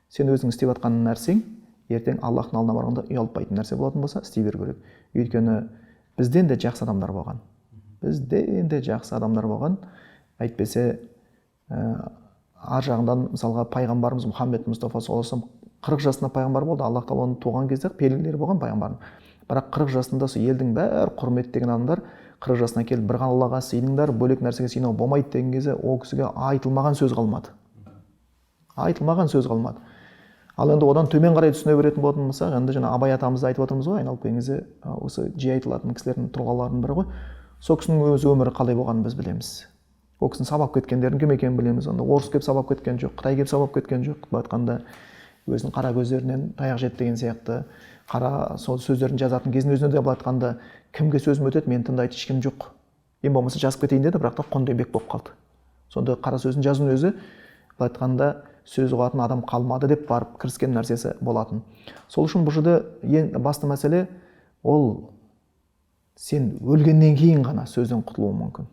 Сен өзің істеп жатқан нәрсең ертең Аллахтың алдына барғанда ұялтпайтын нәрсе болатын болса, істей беру керек. Өйткені бізден де жақсы адамдар болған. Әйтпесе, ар жағынан мысалға пайғамбарымыз Мұхаммед Мұстафа саллаллаху алейхи вассалам 40 жасында пайғамбар болды. Аллах тағала оның туған кезде белгілері болған пайғамбардың. Бірақ 40 жасында сол елдің бәрі құрметтеген адамдар 40 жасына келіп бір ғана Аллаға сыйыныңдар, бөлек нәрсеге сыйынуға болмайды деген кезде ол кісіге айтылмаған сөз қалмады. Ал енді одан төмен қарай түсіне беретін болатын болсақ, енді жаңа Абай атамызды айтып отырмыз ғой, айналып келген кезде осы жиі айтылатын кісілердің тұлғаларының бірі ғой. Сол кісінің өз өмірі қалай болғанын біз білеміз. ол кісінің сабап кеткендердің кім екенін білеміз. Онда орыс келіп сабап кеткен жоқ, қытай келіп сабап кеткен жоқ. Былай айтқанда өзінің қара көздерінен таяқ жеді деген сияқты, қара сол сөздерін жазатын кезінде өзіне де былай айтқанда кімге сөзім өтеді, мені тыңдайтын ешкім жоқ. Ең болмаса жазып кетейін деді, бірақ та қондайбек болып қалды. Сонда қара сөзін жазудың өзі былай айтқанда сөз ұғатын адам қалмады деп барып кіріскен нәрсесі болатын. Сол үшін бұл жерде ең басты мәселе ол сен өлгеннен кейін ғана сөзден құтылуың мүмкін.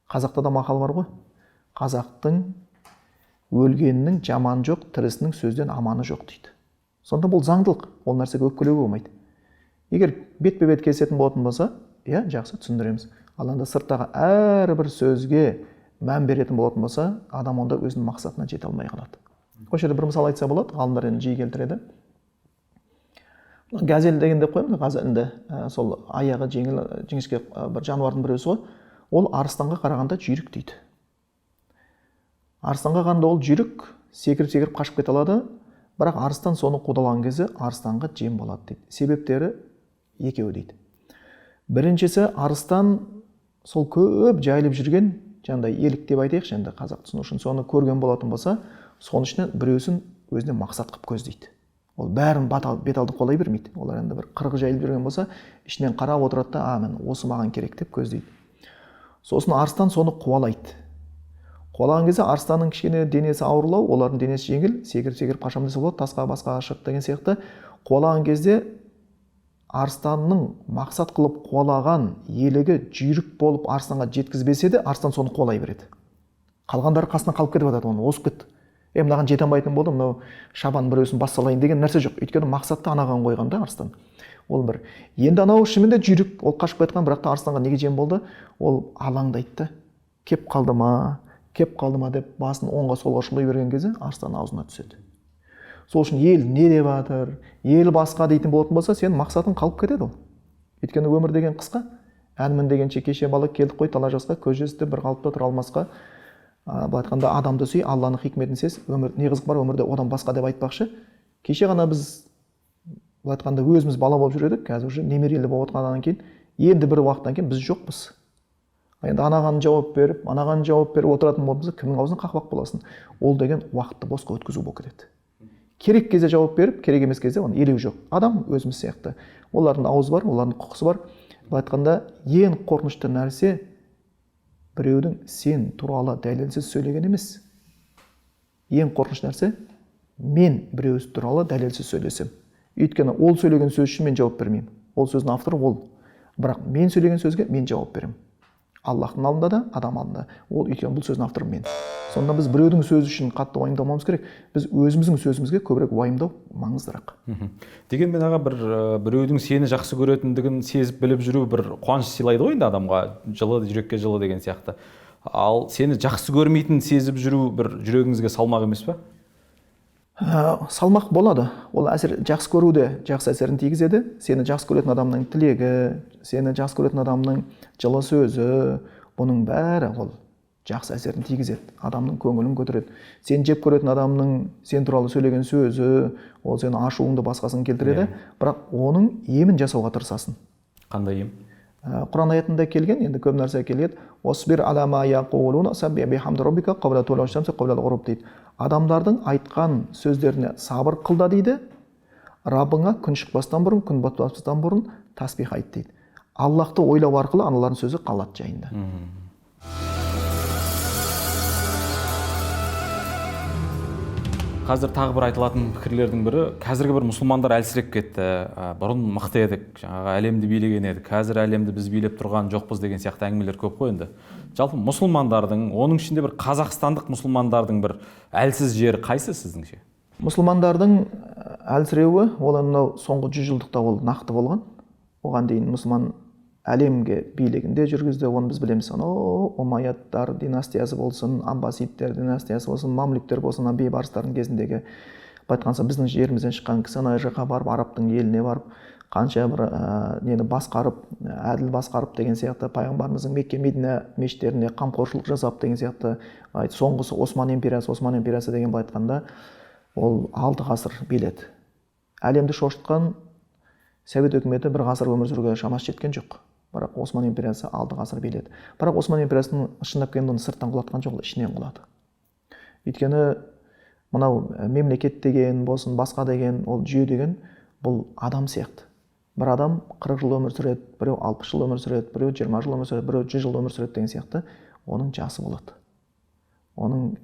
Қазақта да мақал бар ғой. Қазақтың өлгеннің жаманы жоқ, тірісінің сөзден аманы жоқ дейді. Сонда бұл заңдылық, ол нәрсеге өкпелеуге болмайды. Егер бетпе-бет келісетін болатын болса, иә, жақсы түсіндіреміз. Ал енді сырттағы әрбір сөзге мән беретін болатын болса, адам онда өзінің мақсатына жете алмай қалады. Осы жерде бір мысал айтса болады, ғалымдар енді жиі келтіреді. Газель дегенде қоямын, газелінде сол аяғы жіңішке бір жануардың біреусі ғой. Ол арыстанға қарағанда жүйрік дейді. Арыстанға қарағанда ол жүйрік, секіріп қашып кете алады, бірақ арыстан соны қудалаған кезде арыстанға жем болады дейді. Себептері екеуі дейді. Біріншісі, арыстан сол көп жайылып жүрген, жаңағыдай елік деп айтайықшы, енді қазақ түсіну үшін соны көрген болатын болса, соның ішінен біреусін өзіне мақсат қылып көздейді. Ол бәрін бет алды қолай бермейді. Олар енді бір қырғы жайылып жүрген болса, ішінен қарап отырады да, мен осы маған керек деп көздейді. Сосын арыстан соны қуалайды. Қуалаған кезде арыстанның кішкене денесі ауырлау, олардың денесі жеңіл, секіріп қашам десе болады, тасқа басқа шығып деген сияқты. Қуалаған кезде арыстанның мақсат қылып қуалаған елігі жүйрік болып арыстанға жеткізбесе де, арыстан соны қуалай береді. Қалғандары қасынан қалып кетіп жатады, оны осып кетті. Мынаған жете алмайтын болды, мынау шабан біреусін бас салайын деген нәрсе жоқ. Өйткені мақсатты анаған қойған да арыстан. Ол бір. Енді анау шынымен де жүйрік, ол қашып кеткен, бірақ та арыстанға неге жем болды? Ол алаңдайды. Кеп қалды ма деп басын оңға солға шұлай берген кезде арыстан аузына түседі. Сол үшін ел не деп жатыр, ел басқа дейтін болатын болса, сен мақсатың қалып кетеді ол. Өйткені өмір деген қысқа. Әнмін дегенше кеше бала келдік қой тала жасқа, көз жесті бір қалыпта тұра алмасқа. Былай айтқанда адамды сүй, Алланың хикметін сез, өмір не қызық бар өмірде одан басқа деп айтпақшы. Кеше ғана біз былай айтқанда өзіміз бала болып жүр едік, қазір уже немерелі болып отқаннан кейін, енді бір уақыттан кейін біз жоқпыз. Енді анаған жауап беріп отыратын болдыңыз, кімнің аузына қақпақ боласың? Ол деген уақытты босқа өткізу болып кетеді. Керек кезде жауап беріп, керек емес кезде оны елеу жоқ. Адам өзіміз сияқты. Олардың аузы бар, олардың құқысы бар. Былай айтқанда ең қорқынышты нәрсе біреудің сен туралы дәлелсіз сөйлеген емес. Ең қорқынышты нәрсе мен біреу туралы дәлелсіз сөйлесем. Өйткені ол сөйлеген сөз үшін мен жауап бермеймін. Ол сөздің авторы ол. Бірақ мен сөйлеген сөзге мен жауап беремін. Аллахтың алдында да, адам алдында. Ол өйткені бұл сөздің авторы мен. Сонда біз біреудің сөзі үшін қатты уайымдамауымыз керек. Біз өзіміздің сөзімізге көбірек уайымдау маңыздырақ. Дегенмен аға біреудің сені жақсы көретіндігін сезіп біліп жүру бір қуаныш сыйлайды ғой енді адамға, жылы жүрекке жылы деген сияқты. Ал сені жақсы көрмейтін сезіп жүру бір жүрегіңізге салмақ емес пе? Салмақ болады. Ол жақсы көру де жақсы әсерін тигізеді. Сені жақсы көретін адамның тілегі, сені жақсы көретін адамның жылы сөзі, бұның бәрі ол жақсы әсерін тигізеді. Адамның көңілін көтереді. Сен жеп көретін адамның сен туралы сөйлеген сөзі, ол сені ашуыңды басқасын келтіреді, бірақ оның емін жасауға тырысасың. Қандай ем? Құран аятында келген, енді көп нәрсе келеді. Осбир ала ма яқулуна сабби бихамди роббика қабла тулуш шамси қабла ғұруб дейді. Адамдардың айтқан сөздеріне сабыр қылда дейді. Раббыңа күн шықпастан бұрын, күн батпастан бұрын тасбих айт дейді. Аллахты ойлау арқылы аналардың сөзі қалады жайында. Қазір тағы бір айтылатын пікірлердің бірі, қазіргі бір мұсылмандар әлсіреп кетті. Бұрын мықты едік, жаңағы әлемді билеген едік. Қазір әлемді біз билеп тұрған жоқпыз деген сияқты әңгімелер көп қой енді. Жалпы мұсылмандардың, оның ішінде бір қазақстандық мұсылмандардың бір әлсіз жері қайсы сіздіңше? Мұсылмандардың әлсіреуі, ол анау соңғы 100 жылдықта ол нақты болған. Оған дейін мұсылман әлемге билігінде жүргізді. Оны біз білеміз. Омайяттар династиясы болсын, Аббасидтер династиясы болсын, Мамлюктер болсын, бейбарыстардың кезіндегі айтқанса біздің жерімізден шыққан кісі ана жаққа барып, арабтың еліне барып, қанша бір нені басқарып, әділ басқарып деген сияқты, пайғамбарымыздың Мекке, Медина мешіттеріне қамқоршылық жасап деген сияқты. Соңғысы Осман империясы деген былай айтқанда, ол 6 ғасыр биледі. Әлемді шошытқан Совет өкіметі 1 ғасыр өмір сүруге шамасы жеткен жоқ. бірақ Осман империясы 6 ғасыр биледі. Бірақ Осман империясының шындап келгенде оны сырттан құлатқан жоқ, ол ішінен құлады. Өйткені мынау мемлекет деген болсын, басқа деген, ол жүйе деген бұл адам сияқты. Бір адам 40 жыл өмір сүреді, біреу 60 жыл өмір сүреді, біреу 20 жыл өмір сүреді, біреу 100 жыл өмір сүреді деген сияқты, оның жасы болады. Оның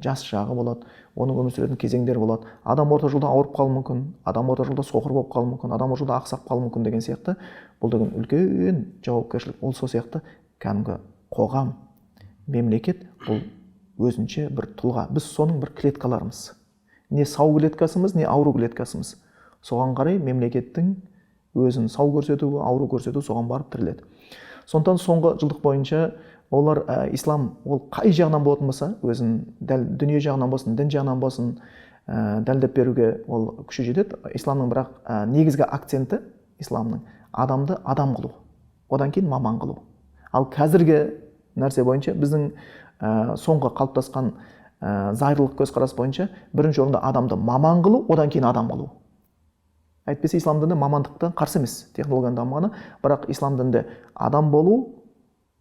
жас жағы болады, оның өмір сүретін кезеңдері болады. Адам орта жолда ауырып қалуы мүмкін, адам орта жолда соқыр болып қалуы мүмкін, адам орта жолда ақсап қалуы мүмкін деген сияқты. Бұл деген үлкен жауапкершілік. Ол сол сияқты кәдімгі қоғам, мемлекет бұл өзінше бір тұлға. Біз соның бір клеткаларымыз. Не сау клеткасымыз, не ауру клеткасымыз. Соған қарай мемлекеттің өзін сау көрсету, ауру көрсету соған барып тіреледі. Сондықтан соңғы жылдық бойынша олар ислам ол қай жағынан болатын болса, өзін дәл дүние жағынан болсын, дін жағынан болсын, дәлдеп беруге ол күші жетеді. Исламның бірақ негізгі акценті исламның адамды адам қылу, одан кейін маман қылу. Ал қазіргі нәрсе бойынша біздің соңғы қалыптасқан зайырлық көзқарас бойынша бірінші орында адамды маман қылу, одан кейін адам қылу. Әйтпесе ислам діні мамандықтан қарсы емес, технологияның дамығаны, бірақ ислам дінінде адам болу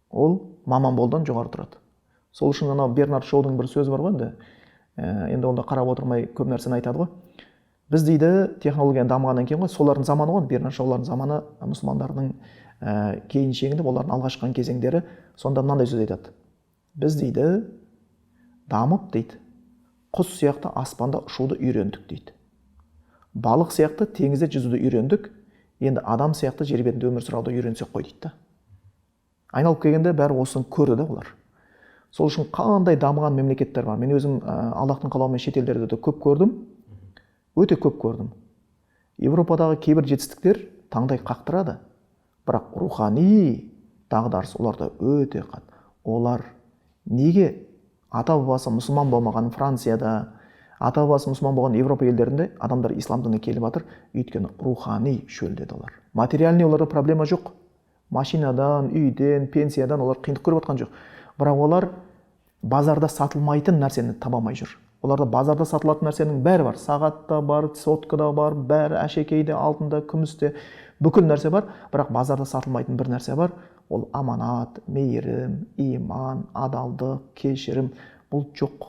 ол маман болудан жоғары тұрады. Сол үшін анау Бернард Шоудың бір сөзі бар ғой, енді онда қарап отырмай көп нәрсені айтады ғой. Біз дейді технологияның дамығаннан кейін ғой, солардың заманы ғой, Бернард Шоулардың заманы, мұсылмандардың кейін шегінде, олардың алғашқы кезеңдері, сонда мынандай сөз айтады. Біз дейді дамып дейді, құс сияқты аспанда ұшуды үйрендік дейді. Балық сияқты теңізде жүзуді үйрендік, енді адам сияқты жер бетінде өмір сүруді үйренсек қой дейді. Айналып келгенде бәрі осыны көрді да олар. Сол үшін қандай дамыған мемлекеттер бар. Мен өзім Аллахтың қалауымен шет елдерде де көп көрдім. Өте көп көрдім. Европадағы кейбір жетістіктер таңдай қақтырады. Бірақ рухани дағдарыс оларда өте қатты. Олар неге ата бабасы мұсылман болмаған Францияда, ата бабасы мұсылман болған Европа елдерінде адамдар ислам дініне келіп жатыр? Өйткені рухани шөлдеді олар. Материальный оларда проблема жоқ. Машинадан, үйден, пенсиядан олар қиындық көріп жатқан жоқ. Бірақ олар базарда сатылмайтын нәрсені таба алмай жүр. Оларда базарда сатылатын нәрсенің бәрі бар. Сағатта бар, соткада бар, бәрі әшекейде, алтында, күмісте, бүкіл нәрсе бар. Бірақ базарда сатылмайтын бір нәрсе бар. Ол аманат, мейірім, иман, адалдық, кешірім. Бұл жоқ.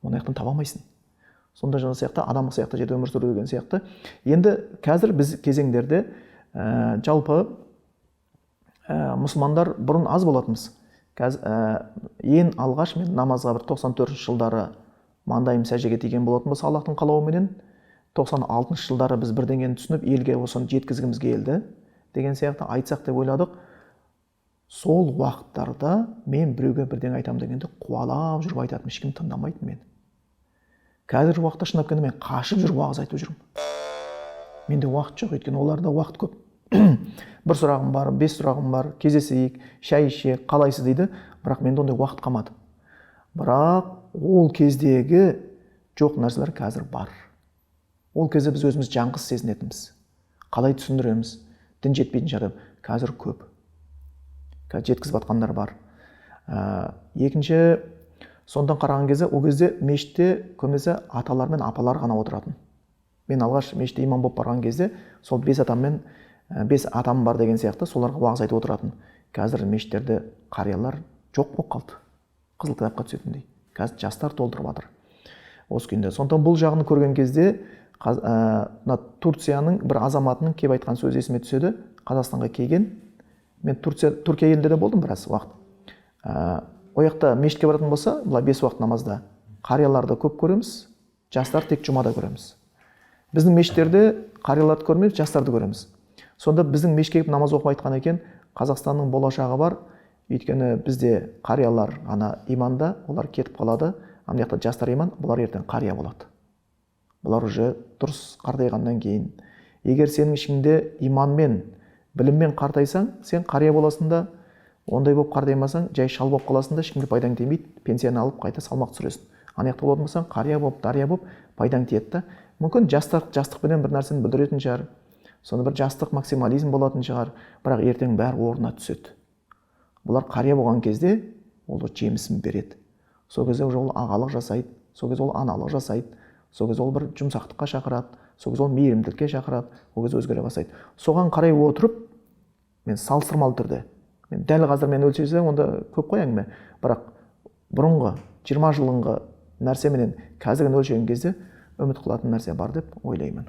Оны аяқтан таба алмайсың. Сонда жаңа сияқты адамық сияқты жерде өмір сүру деген сияқты. Енді қазір біз кезеңдерде жалпы мұсылмандар бұрын аз болатынбыз. Ең алғаш мен намазға бір 94 жылдары маңдайым сәждеге тиген болатын болса Аллахтың қалауыменен, 96 жылдары біз бірдеңені түсініп елге осыны жеткізгіміз келді деген сияқты айтсақ деп ойладық. Сол уақыттарда мен біреуге бірдеңе айтамын дегенде қуалап жүріп айтатым, ешкім тыңдамайтын мен. Қазіргі уақытта шындап келгенде мен қашып жүріп уағыз айтып жүрмін. Менде уақыт жоқ, өйткені оларда уақыт көп. Бір сұрағым бар, 5 сұрағым бар, кездесейік, шай ішейік, қалайсыз дейді, бірақ менде ондай уақыт қалмады. Бірақ ол кездегі жоқ нәрселер қазір бар. Ол кезде біз өзіміз жаңғыз сезінетінбіз. Қалай түсіндіреміз? Дін жетпейтін жағдай қазір көп. Қазір жеткізіп жатқандар бар. Екінші, сондан қараған кезде, ол кезде мешітте көбінесе аталар мен апалар ғана отыратын. Мен алғаш мешітте имам болып барған кезде, сол 5 атам бар деген сияқты соларға уағыз айтып отыратын. Қазір мешіттерде қариялар жоқ болып қалды. Қызыл кітапқа түсетіндей. Қазір жастар толтырып жатыр. Осы күнде. Сондықтан бұл жағын көрген кезде Турцияның бір азаматының кеп айтқан сөзі есіме түседі. Қазақстанға келген. Мен Түркия елінде де болдым біраз уақыт. Ояқта мешітке баратын болса, бұлай 5 уақыт намазда қарияларды көп көреміз, жастар тек жұмада көреміз. Біздің мешіттерде қарияларды көрмейміз, жастарды көреміз. Сонда біздің мешітке келіп намаз оқып айтқан екен, Қазақстанның болашағы бар. Өйткені бізде қариялар ғана иманда, олар кетіп қалады. Ана жақта жастар иман, бұлар ертең қария болады. Бұлар уже дұрыс қартайғаннан кейін. Егер сенің ішіңде иманмен, біліммен қартайсаң, сен қария боласың да, ондай болып қартаймасаң, жай шал болып қаласың да, ешкімге пайдаң тимейді, пенсияны алып қайта салмақ түсіресің. Ана жақта болатын болсаң, қария болып, дария болып пайдаң тиеді. Мүмкін жастықпенен бір нәрсені білдіретін шығар. Сонда бір жастық максимализм болатын шығар, бірақ ертең бәрі орнына түседі. Бұлар қария болған кезде ол жемісін береді. Сол кезде ол ағалық жасайды, сол кезде ол аналық жасайды, сол кезде ол бір жұмсақтыққа шақырады, сол кезде ол мейірімділікке шақырады, ол кезде өзгере бастайды. Соған қарай отырып, мен салыстырмалы түрде, мен дәл қазір мен өлшесем онда көп қой әңгіме, бірақ бұрынғы 20 жылыңғы нәрсеменен қазіргіні өлшеген кезде үміт қылатын нәрсе бар деп ойлаймын.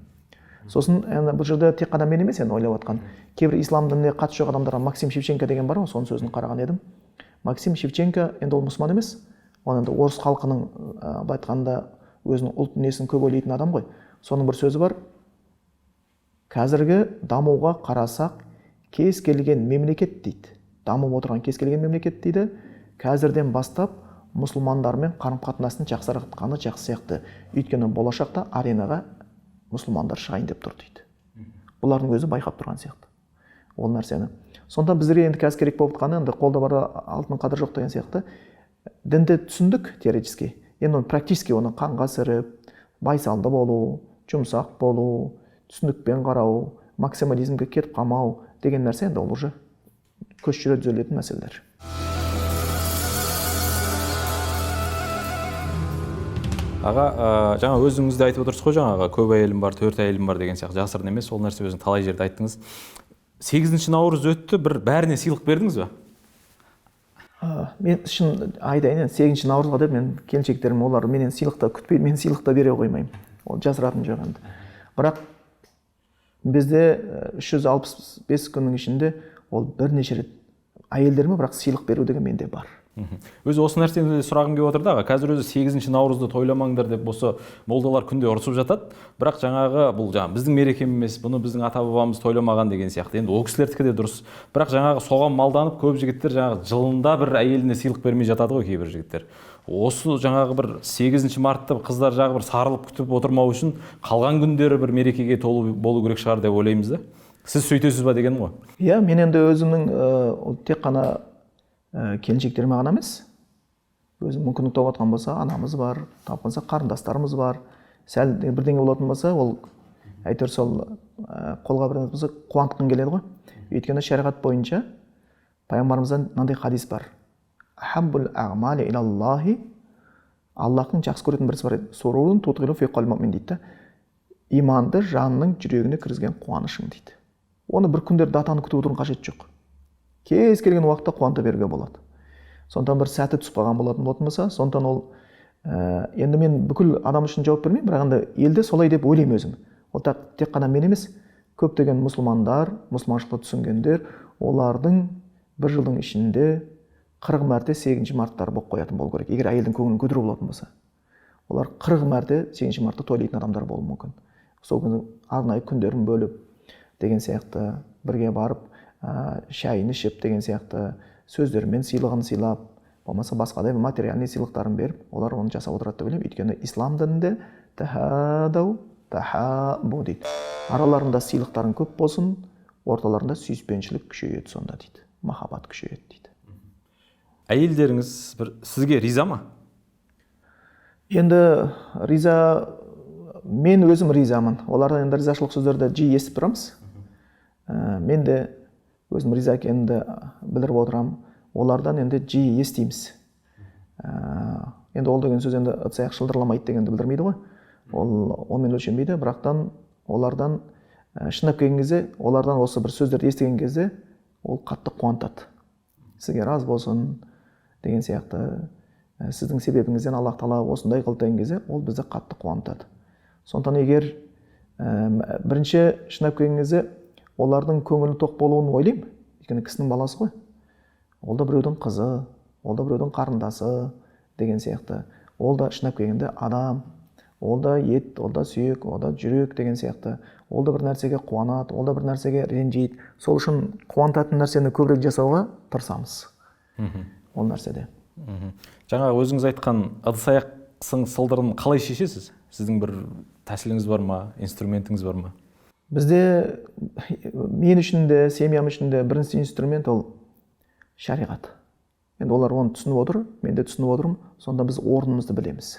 Сосын бұл жерде тек қана мен емес енді ойлап отқан, кейбір ислам дініне қатысы жоқ адамдарға Максим Шевченко деген бар ғой, соның сөзін қараған едім. Максим Шевченко енді ол мұсылман емес, ол енді орыс халқының былай айтқанда өзінің ұлт несін көп ойлайтын адам ғой. Соның бір сөзі бар: қазіргі дамуға қарасақ, кез келген мемлекет дейді, дамып отырған кез келген мемлекет дейді, қазірден бастап мұсылмандармен қарым-қатынасын жақсартқаны жақсы сияқты. Өйткені болашақта аренаға мұсылмандар шығайын деп тұр дейді. Бұлардың өзі байқап тұрған сияқты ол нәрсені. Сонда біздерге енді қазір керек болып жатқаны, енді қолда бар алтын қадір жоқ деген сияқты, дінді түсіндік теоретически. Енді оны практически оны қанға сіріп, байсалды болу, жұмсақ болу, түсіндікпен қарау, максимализмге кетіп қалмау деген нәрсе енді ол уже көш жүре түзелетін мәселелер. Аға, жаңа өзіңіз де айтып отырсыз ғой, жаңағы көп әйелім бар, 4 әйелім бар деген сияқты, жасырын емес, ол нәрсе өзің талай жерде айттыңыз. 8 наурыз өтті, бір бәріне сыйлық бердіңіз ба? Мен шын айтайын, 8 наурызға деп мен келіншектерім олар менен сыйлықта күтпейді, мен сыйлықта бере қоймаймын. Ол жасыратын жоқ енді. Бірақ бізде 365 күннің ішінде ол бірнеше рет әйелдеріме бірақ сыйлық беру деген менде бар. Өзі осы нәрсені сұрағым келіп отыр да, қазір өзі 8 наурызды тойламаңдар деп осы молдалар күнде ұрысып жатады. Бірақ жаңағы бұл біздің мерекем емес, бұны біздің ата-бабамыз тойламаған деген сияқты. Енді ол кісілердікі де дұрыс. Бірақ жаңағы соған малданып көп жігіттер жаңағы жылында бір әйеліне сыйлық бермей жатады ғой кейбір жігіттер. Осы жаңағы бір 8 мартты қыздар жағы бір сарылып күтіп отырмау үшін қалған күндері бір мерекеге толы болу керек шығар деп ойлаймыз да. Сіз сөйтесіз ба деген ғой? Иә, мен енді өзімнің тек қана келіншектеріме ғана емес, өзім мүмкіндік тауып жатқан болса, анамыз бар, тапқанса қарындастарымыз бар, сәл бірдеңе болатын болса, ол әйтеуір сол қолға бір болса қуантқым келеді ғой. Өйткені шариғат бойынша пайғамбарымыздан мынандай хадис бар: ахаббул аъмали илаллахи, Аллахтың жақсы көретін бір ісі бар, сурурун тудғилу фи қалбил муъмин дейді. Иманды жанның жүрегіне кіргізген қуанышың дейді. Оны бір күндер датаны күтіп отырудың қажеті жоқ. Кез келген уақытта қуанта беруге болады. Сондықтан бір сәті түсіп қалған болатын болса, сондықтан ол енді мен бүкіл адам үшін жауап бермеймін, бірақ енді елде солай деп ойлаймын өзім. Ол тек қана мен емес, көптеген мұсылмандар, мұсылманшылықты түсінгендер, олардың бір жылдың ішінде 40 мәрте 8 марттар болып қоятын болу керек. Егер әйелдің көңілін көтеру болатын болса, олар 40 мәрте 8 мартты тойлайтын адамдар болуы мүмкін. Сол күні арнайы күндерін бөліп деген сияқты, бірге барып шайын ішіп деген сияқты, сөздермен сыйлығын сыйлап, болмаса басқадай материальный сыйлықтарын беріп, олар оны жасап отырады деп ойлаймын. Өйткені ислам дінінде тахадау тахабу дейді. Араларында сыйлықтарын көп болсын, орталарында сүйіспеншілік күшейеді сонда дейді. Махаббат күшейеді дейді. Әйелдеріңіз сізге риза ма? Енді риза, мен өзім ризамын. Олардан енді ризашылық сөздерді жиі естіп тұрамыз. Мен де өзім риза екенімді білдіріп отырамын. Олардан енді жиі естиміз. Енді ол деген сөз енді ыдыс-аяқ шылдырламайды дегенді білдірмейді ғой. Онымен өлшенбейді, бірақтан олардан шындап келген кезде, олардан осы бір сөздерді естіген кезде, ол қатты қуантады. Сізге раз болсын деген сияқты, сіздің себебіңізден Аллах Тағала осындай қылды деген кезде, ол бізді қатты қуантады. Сондықтан егер бірінші шындап келген кезде олардың көңілі тоқ болуын ойлаймын. Өйткені кісінің баласы ғой. Ол да біреудің қызы, ол да біреудің қарындасы деген сияқты. Ол да шынап келгенде адам, ол да ет, ол да сүйек, ол да жүрек деген сияқты. Ол да бір нәрсеге қуанады, ол да бір нәрсеге ренжиді. Сол үшін қуантатын нәрсені көбірек жасауға тырысамыз. Ол нәрседе. Жаңағы өзіңіз айтқан ыдыс-аяқтың сылдырын қалай шешесіз? Сіздің бір тәсіліңіз бар ма, инструментіңіз бар ма? Бізде, мен үшін де, семьям үшін де бірінші инструмент ол шариғат. Енді олар оны түсініп отыр, мен де түсініп отырмын, сонда біз орнымызды білеміз.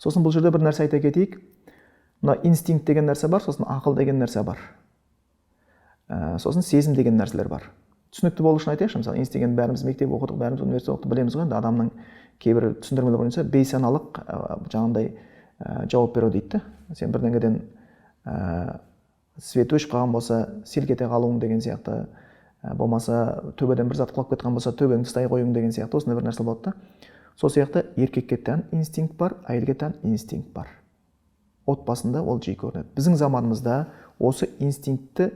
Сосын бұл жерде бір нәрсе айта кетейік. Мына инстинкт деген нәрсе бар, сосын ақыл деген нәрсе бар. Сосын сезім деген нәрселер бар. Түсінікті болу үшін айтайықшы, мысалы, инстинкт деген бәріміз мектеп оқыдық, бәріміз университет оқыдық, білеміз ғой, енді адамның кейбір түсіндірмелер бойынша бейсаналық жаңағындай жауап беру дейді. Сен бірдеңеден свет өшіп қалған болса, селк ете қалуың деген сияқты, болмаса төбеден бір зат құлап кеткен болса төбеңді ұстай қойың деген сияқты осындай бір нәрсе болады да. Сол сияқты еркекке тән инстинкт бар, әйелге тән инстинкт бар. Отбасында ол жиі көрінеді. Біздің заманымызда осы инстинктті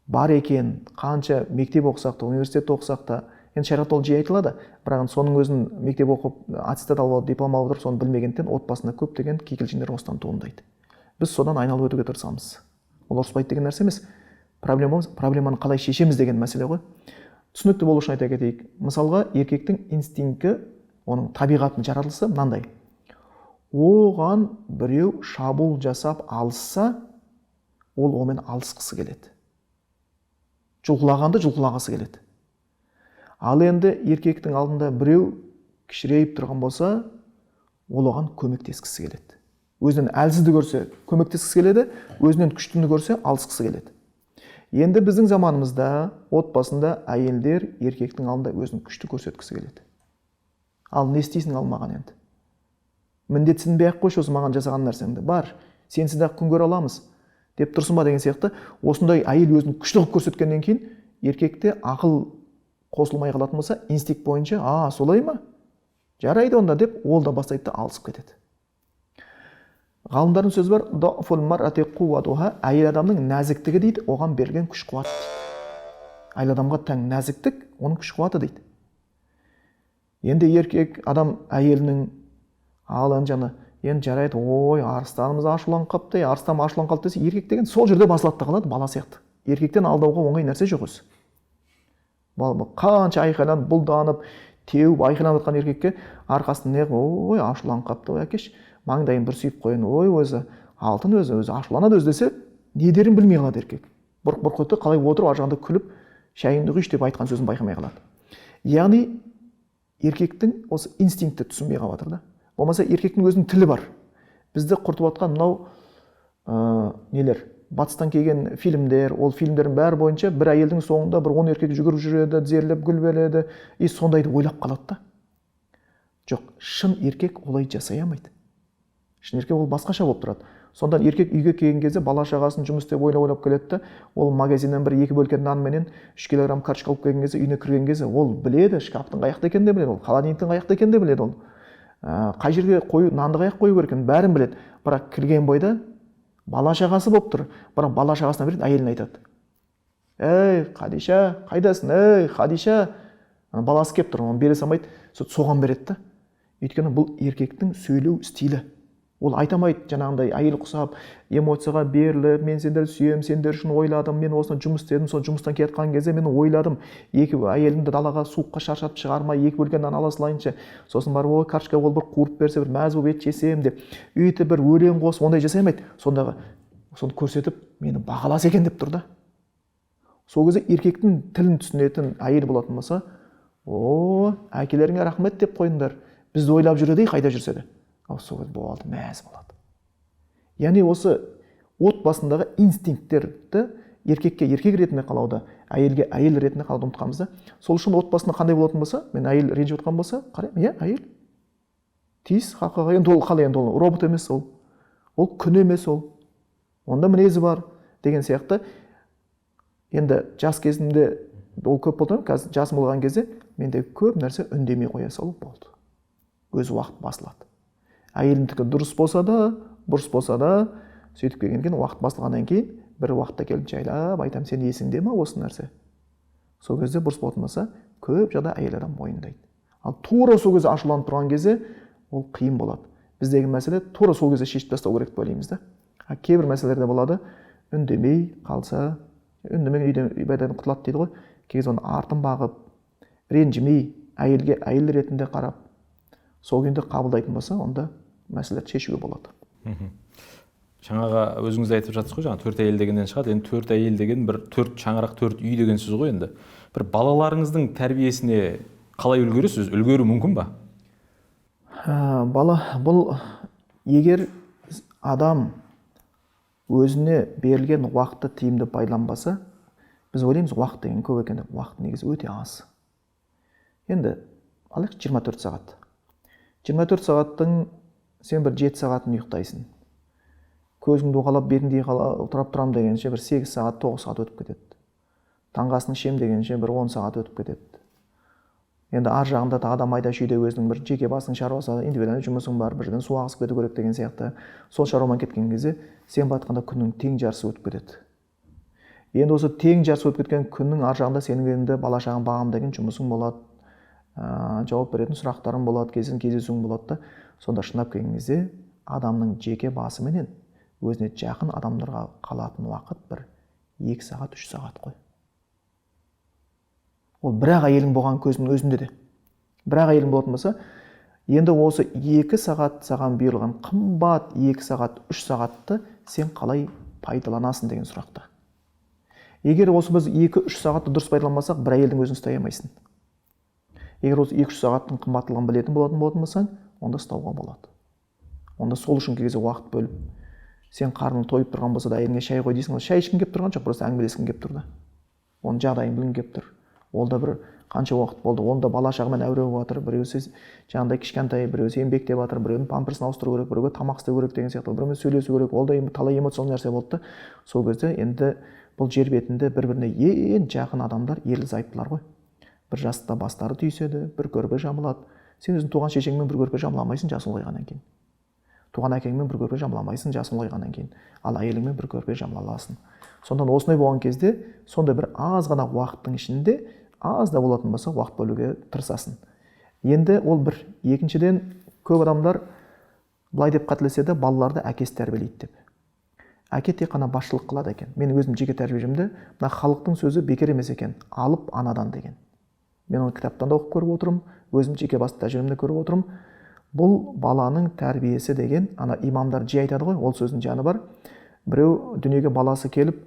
бар екен, қанша мектеп оқысақ та, университет оқысақ та, енді шариғатта ол жиі айтылады, бірақ соның өзін мектеп оқып, аттестат алып, диплом алып отырып, соны білмегендіктен отбасында көптеген кикілжіңдер осыдан туындайды. Біз содан айналып өтуге тырысамыз. Ол ұрыспайды деген нәрсе емес. Проблеманы қалай шешеміз деген мәселе ғой. Түсінікті болу үшін айта кетейік. Мысалға, еркектің инстинкті, оның табиғатының жаратылысы мынандай. Оған біреу шабуыл жасап алысса, ол онымен алысқысы келеді. Жұлқылағанды жұлқылағысы келеді. Ал енді еркектің алдында біреу кішірейіп тұрған болса, ол оған көмектескісі келеді. Өзінен әлсізді көрсе, көмектескісі келеді, өзінен күштіні көрсе, алысқысы келеді. Енді біздің заманымызда отбасында әйелдер еркектің алдында өзін күшті көрсеткісі келеді. Ал не істейсің ал маған енді? Міндетсінбей ақ қойшы осы маған жасаған нәрсеңді. Бар, сенсіз ақ күн көре аламыз деп тұрсын ба деген сияқты. Осындай әйел өзін күшті қылып көрсеткеннен кейін еркекте ақыл қосылмай қалатын болса, инстинкт бойынша, солай ма? Жарайды онда деп, ол да бастайды да алысып кетеді. Ғалымдардың сөзі бар, әйел адамның нәзіктігі дейді, оған берілген күш қуаты дейді. Әйел адамға тән нәзіктік, оның күш қуаты дейді. Енді еркек адам әйелінің енді жарайды, арыстанымыз ашуланып қапты, арыстаным ашуланып қалды десе, еркек деген сол жерде басылады да қалады, бала сияқты. Еркектен алдауға оңай нәрсе жоқ өзі. Қанша айқайланып, бұлданып, теуіп, айқайланып жатқан еркекке арқасын ашуланып қапты, әкеш, маңдайын бір сүйіп қойын, өзі алтын өзі ашуланады өзі десе, не дерін білмей қалады еркек. Бұрқ-бұрқ етті, қалай отырып, ар жағында күліп, шайыңды құйшы деп айтқан сөзін байқамай қалады. Яғни еркектің осы инстинкті түсінбей қалып жатыр да. Болмаса еркектің өзінің тілі бар. Бізді құртып жатқан мынау нелер, батыстан келген фильмдер, ол фильмдердің бәрі бойынша бір әйелдің соңында бір 10 еркек жүгіріп жүреді, тізерлеп гүл береді, сондайды ойлап қалады да. Жоқ, шын еркек олай жасай алмайды. Шын еркек ол басқаша болып тұрады. Сонда еркек үйге келген кезде бала шағасын жұмыс істеп ойлап келеді, ол магазиннен бір 2 бөлке нан менен 3 килограмм картошка алып келген кезде, үйіне кірген кезде, ол біледі, шкафтың қаяқта екенін де біледі, ол холодильниктің қаяқта екенін де біледі ол. Қай жерге нанды қаяқ қою керек екенін бәрін біледі. Бірақ кірген бойда бала шағасы болып тұр. Бірақ бала шағасына береді, әйеліне айтады. Ей, Хадиша, қайдасың? Ей, Хадиша. Баласы келіп тұр, оны бере салмайды, соған береді. Өйткені бұл еркектің сөйлеу стилі. Ол айтамайды, жаңағындай әйел құсап, эмоцияға беріліп, мен сендерді сүйем, сендер үшін ойладым, мен осыны жұмыс істедім, сол жұмыстан кеткен кезде мен ойладым, екі әйелімді далаға суыққа шаршатып шығармай, 2 бөлке нан ала салайыншы, сосын барып картошка ол бір қуырып берсе, бір мәз болып ет жесем деп, өйтіп бір өлең қосып, ондай жасай алмайды. Сондағы соны көрсетіп, мені бағалас екен деп тұр да. Сол кезде еркектің тілін түсінетін әйел болатын болса, әкелеріңе рахмет деп қойыңдар, бізді ойлап жүреді, қайда жүрсе де. Сол кезде болды, мәз болады. Яғни осы отбасындағы инстинкттерді еркекке еркек ретінде қалауды, әйелге әйел ретінде қалауды ұмытқанбыз да. Сол үшін отбасында қандай болатын болса, мен әйел ренжіп отқан болса, қараймын, әйел тиіс, хақыға, енді ол қалай, енді ол робот емес ол. Ол күн емес ол. Онда мінезі бар деген сияқты. Енді жас кезімде ол көп болды, қазір жасым болған кезде менде көп нәрсе үндемей қоя салу болды. Өзі уақыт басылады. Әйелімдікі дұрыс болса да, бұрыс болса да, сөйтіп келген кейін уақыт басылғаннан кейін бір уақытта келіп жайлап айтам, сен есіңде ме осы нәрсе? Сол кезде бұрыс болмаса, көп жағда әйел адам мойындайды. Ал тура сол кезде ашуланып тұрған кезде ол қиын болады. Біздегі мәселе тура сол кезде шешіп тастау керек деп ойлаймыз да. Кейбір мәселелерде болады, үндемей қалса, үндемеген үйден ибададан құтылады дейді ғой. Кейде оны артын бағып, ренжімей, әйелге әйел ретінде қарап, сол күйінде қабылдайтын болса, онда мәселелерді шешуге болады. Жаңаға өзіңіз айтып жатсыз ғой, жаңа 4 әйел дегеннен шығады. Енді 4 әйел деген бір 4 шаңырақ, 4 үй деген сөз ғой енді. Бір балаларыңыздың тәрбиесіне қалай үлгересіз? Үлгеру мүмкін ба? Бұл егер адам өзіне берілген уақытты тиімді пайдаланбаса, біз ойлаймыз уақыт деген көп екен деп, уақыт негізі өте аз. Енді алайық 24 сағат. 24 сағаттың сен бір 7 сағатын ұйықтайсың. Көзіңді уғалап, бетіңді тұрап тұрам дегенше бір 8 сағат, 9 сағат өтіп кетеді. таңғы асын ішем дегенше бір 10 сағат өтіп кетеді. Енді ар жағында да адам айда шүйде өзінің бір жеке басының шаруасы, индивидуальный жұмысың бар, бірден су ағызып кету керек деген сияқты. Сол шаруамен кеткен кезде сен батқанда күннің тең жарысы өтіп кетеді. Енді осы тең жарысы өтіп кеткен күннің ар жағында сенің енді бала шағаң бағам деген жұмысың болады, жауап беретін сұрақтарың болады, кездесуің болады да. Сонда шындап келген кезде адамның жеке басы менен өзіне жақын адамдарға қалатын уақыт бір 2 сағат, 3 сағат қой. Ол бірақ әйелің болған көзінің өзінде де. Бірақ әйелің болатын болса, енді осы 2 сағат саған бұйырылған қымбат 2 сағат, 3 сағатты сен қалай пайдаланасың деген сұрақта. Егер осы біз 2-3 сағатты дұрыс пайдаланбасақ, бір әйелдің өзін ұстай алмайсың. Егер осы 2-3 сағаттың қымбаттылығын білетін болатын болсаң, онда ұстауға болады. Онда сол үшін кезде уақыт бөліп, сен қарның тойып тұрған болса да әйеліңе шай қой дейсің, шай ішкің келіп тұрған жоқ, просто әңгімелескің келіп тұрды. Оның жағдайын білгің келіп тұр. Ол да бір қанша уақыт болды, онда бала шағымен әуре болып жатыр, біреусі жаңағыдай кішкентай, біреусі еңбектеп жатыр, біреудің памперсін ауыстыру керек, біреуге тамақ істеу керек деген сияқты, біреумен сөйлесу керек. Ол да талай эмоционалды нәрсе болды да. Сол кезде енді бұл жер бетінде бір-біріне ең жақын адамдар ерлі-зайыптылар ғой. Бір жаста бастары түйіседі, бір көрпе жамылады. Сен өзің туған шешеңмен бір көрпе жамыламайсың жасың ұлғайғаннан кейін. Туған әкеңмен бір көрпе жамыламайсың жасың ұлғайғаннан кейін. Ал әйеліңмен бір көрпе жамыла аласың. Сондан осындай болған кезде, сондай бір аз ғана уақыттың ішінде, аз да болатын болса, уақыт бөлуге тырысасың. Енді ол бір. Екіншіден, көп адамдар былай деп қателеседі, балаларды әкесі тәрбиелейді деп. Әке тек қана басшылық қылады екен. Мен өзім жеке тәрбиемде, мына халықтың сөзі бекер емес екен. Алып анадан деген. Мен оны кітаптан да оқып көріп отырмын, өзім жеке бас тәжірибемде көріп отырмын. Бұл баланың тәрбиесі деген, ана имамдар жиі айтады ғой, ол сөздің жаны бар. Біреу дүниеге баласы келіп,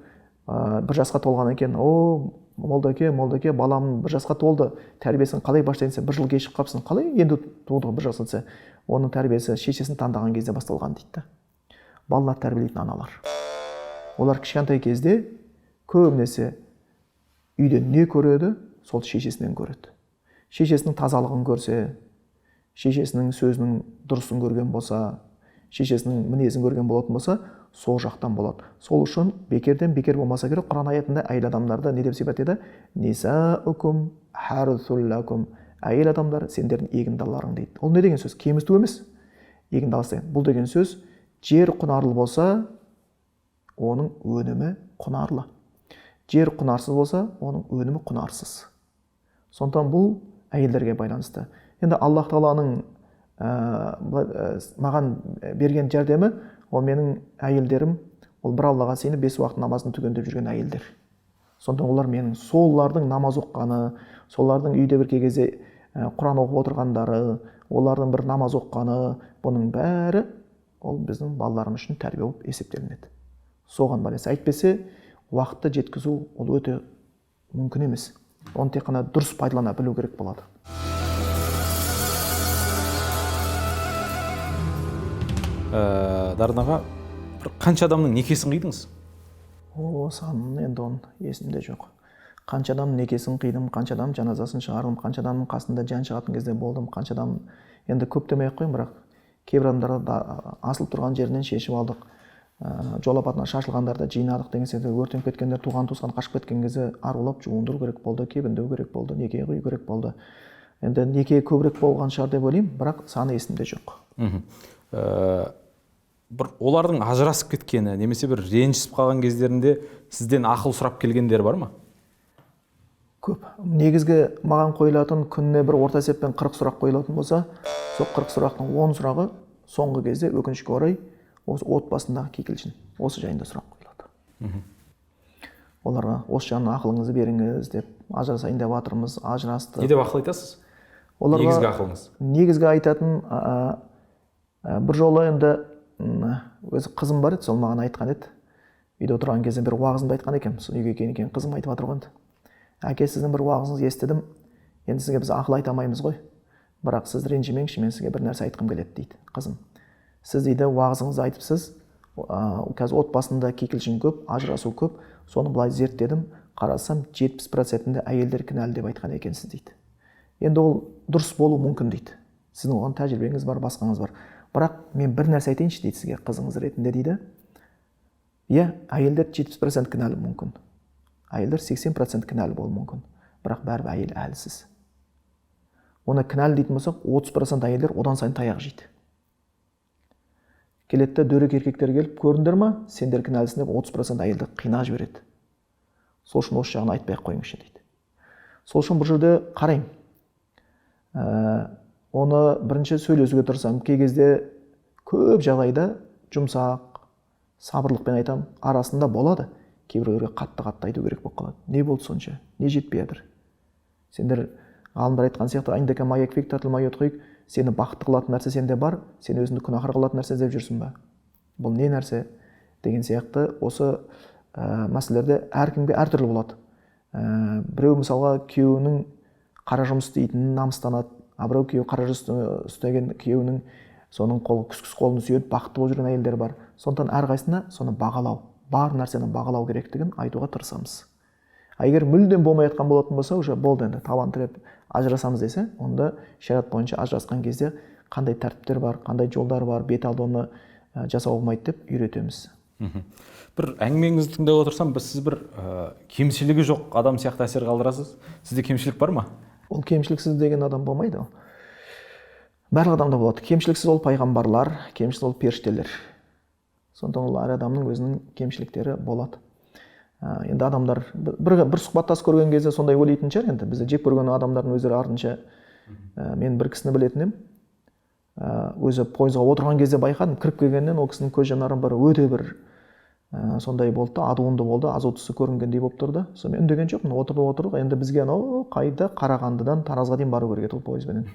бір жасқа толған екен. О, молдаке, балам бір жасқа толды. Тәрбиесін қалай баштайын сен? 1 жыл кешіп қапсың. қалай енді туды 1 жасқа толса? Оның тәрбиесі шешесін таңдаған кезде басталған дейді. Балалар тәрбиелейтін аналар. Олар кішкентай кезде көбінесе үйден не көреді, сол шешесінен көреді. Шешесінің тазалығын көрсе, шешесінің сөзінің дұрысын көрген болса, шешесінің мінезін көрген болатын болса, сол жақтан болады. Сол үшін бекерден бекер болмаса керек, Құран аятында әйел адамдарды не деп сипаттайды? Нисаукум харсуллакум. Әйел адамдар сендердің егін далаларың дейді. Ол не деген сөз? Кемсіту емес. Егін даласы. Бұл деген сөз, жер құнарлы болса, оның өнімі құнарлы. Жер құнарсыз болса, оның өнімі құнарсыз. Сондықтан бұл әйелдерге байланысты. Енді Аллах Тағаланың маған берген жәрдемі, ол менің әйелдерім, ол бір Аллаға сеніп 5 уақыт намазын түгендеп жүрген әйелдер. Сондықтан олар менің солардың намаз оққаны, солардың үйде бір кезде Құран оқып отырғандары, олардың бір намаз оққаны, бұның бәрі ол біздің балаларымыз үшін тәрбие болып есептелінеді. Соған байланысты. Әйтпесе, уақытты жеткізу ол өте мүмкін емес. Оны тек қана дұрыс пайдалана білу керек болады. Дарынаға, қанша адамның некесін қидыңыз? Санын енді оның есімде жоқ. Қанша адамның некесін қидым, қанша адам жаназасын шығардым, қанша адамның қасында жан шығатын кезде болдым, қанша адам енді көп демей ақ қойын, бірақ кейбір адамдарды асылып тұрған жерінен шешіп алдық. Жол апатынан шашылғандарды жинадық деген сияқты, өртеніп кеткендер, туған туысқан қашып кеткен кезде арулап жуындыру керек болды, кебіндеу керек болды, неке қою керек болды. Енді неке көбірек болған шығар деп ойлаймын, бірақ саны есімде жоқ. Бір олардың ажырасып кеткені, немесе бір ренжісіп қалған кездерінде сізден ақыл сұрап келгендер бар ма? Көп. Негізгі маған қойылатын күніне бір орта есеппен 40 сұрақ қойылатын болса, сол 40 сұрақтың 10 сұрағы соңғы кезде өкінішке орай осы отбасындағы кикілжің, осы жайында сұрақ қойылады. Оларға осы жағынан ақылыңызды беріңіз деп, ажырасайын деп жатырмыз, ажырасты. Не деп ақыл айтасыз? Негізгі ақылыңыз? Негізгі айтатын бір жолы енді өзі қызым бар еді, сол маған айтқан еді. Үйде отырған кезде бір уағызымды айтқан екен, сол үйге келген екен, қызым айтып жатыр ғой. Әке, сіздің бір уағызыңызды естідім. Енді сізге біз ақыл айта алмаймыз ғой. Бірақ сіз ренжімеңізші, мен сізге бір нәрсе айтқым келеді дейді қызым. Сіз дейді уағызыңызды айтыпсыз, қазір отбасында кикілжің көп, ажырасу көп. Соны былай зерттедім, қарасам 70%-інде әйелдер кінәлі деп айтқан екенсіз дейді. Енді ол дұрыс болу мүмкін дейді. Сіздің оған тәжірибеңіз бар, басқаңыз бар. Бірақ мен бір нәрсе айтайыншы дейді сізге, қызыңыз ретінде дейді. Иә, әйелдер 70% кінәлі мүмкін. әйелдер 80% кінәлі болуы мүмкін, бірақ бәрібір әйел әлсіз. Оны кінәлі дейтін болсақ, 30% әйелдер одан сайын таяқ жейді. Келетті дөрекі еркектер келіп, көріндір ма, сендер кінәлісін деп 30% әйелді қинап жібереді. Сол үшін осы жағын айтпай қойыңызшы дейді. Сол үшін бұл жерде қараймын. Оны бірінші сөйлесуге тырысамын. Кей кезде көп жағдайда жұмсақ, сабырлықпен айтам, арасында болады. Кейбіреулерге қатты айту керек болып қалады. Не болды сонша? Не жетпей жатыр? Сендер ғалымдар айтқан сияқты, айндека маяк фиктатыл майот қойып, сені бақытты қылатын нәрсе сенде бар, сен өзіңді күнәһар қылатын нәрсе іздеп жүрсің ба? Бұл не нәрсе? Деген сияқты осы мәселелерде әркімге әртүрлі болады. Біреу мысалға күйеуінің қара жұмыс істейтінін намыстанады, біреу күйеуі қара жұмыс істеген күйеуінің соның күс қолын сүйеді, бақытты болып жүрген әйелдер бар. Сондықтан әрқайсысына соны бағалау, бар нәрсені бағалау керектігін айтуға тырысамыз. Егер мүлдем болмай жатқан болатын болса, уже болды енді, табан тіреп ажырасамыз десе, онда шариғат бойынша ажырасқан кезде қандай тәртіптер бар, қандай жолдар бар, бет алды оны жасауға болмайды деп үйретеміз. Бір әңгімеңізді тыңдап отырсам, сіз бір кемшілігі жоқ адам сияқты әсер қалдырасыз. Сізде кемшілік бар ма? Ол кемшіліксіз деген адам болмайды. Барлық адамда болады. Кемшіліксіз ол пайғамбарлар, кемшіліксіз ол періштелер. Сондықтан ол әр адамның өзінің кемшіліктері болады. Енді адамдар бір сұхбаттас көрген кезде сондай ойлайтын шығар, енді бізді жек көрген адамдардың өздері артынша. Мен бір кісіні білетін едім. Өзі пойызға отырған кезде байқадым, кіріп келгеннен ол кісінің көз жанары бір өте бір сондай болды, адуынды болды, азотысы көрінгендей болып тұрды. Сонымен үндеген жоқпын, отырдық, енді бізге анау қайда Қарағандыдан Таразға дейін бару керек еді ол пойызбенен.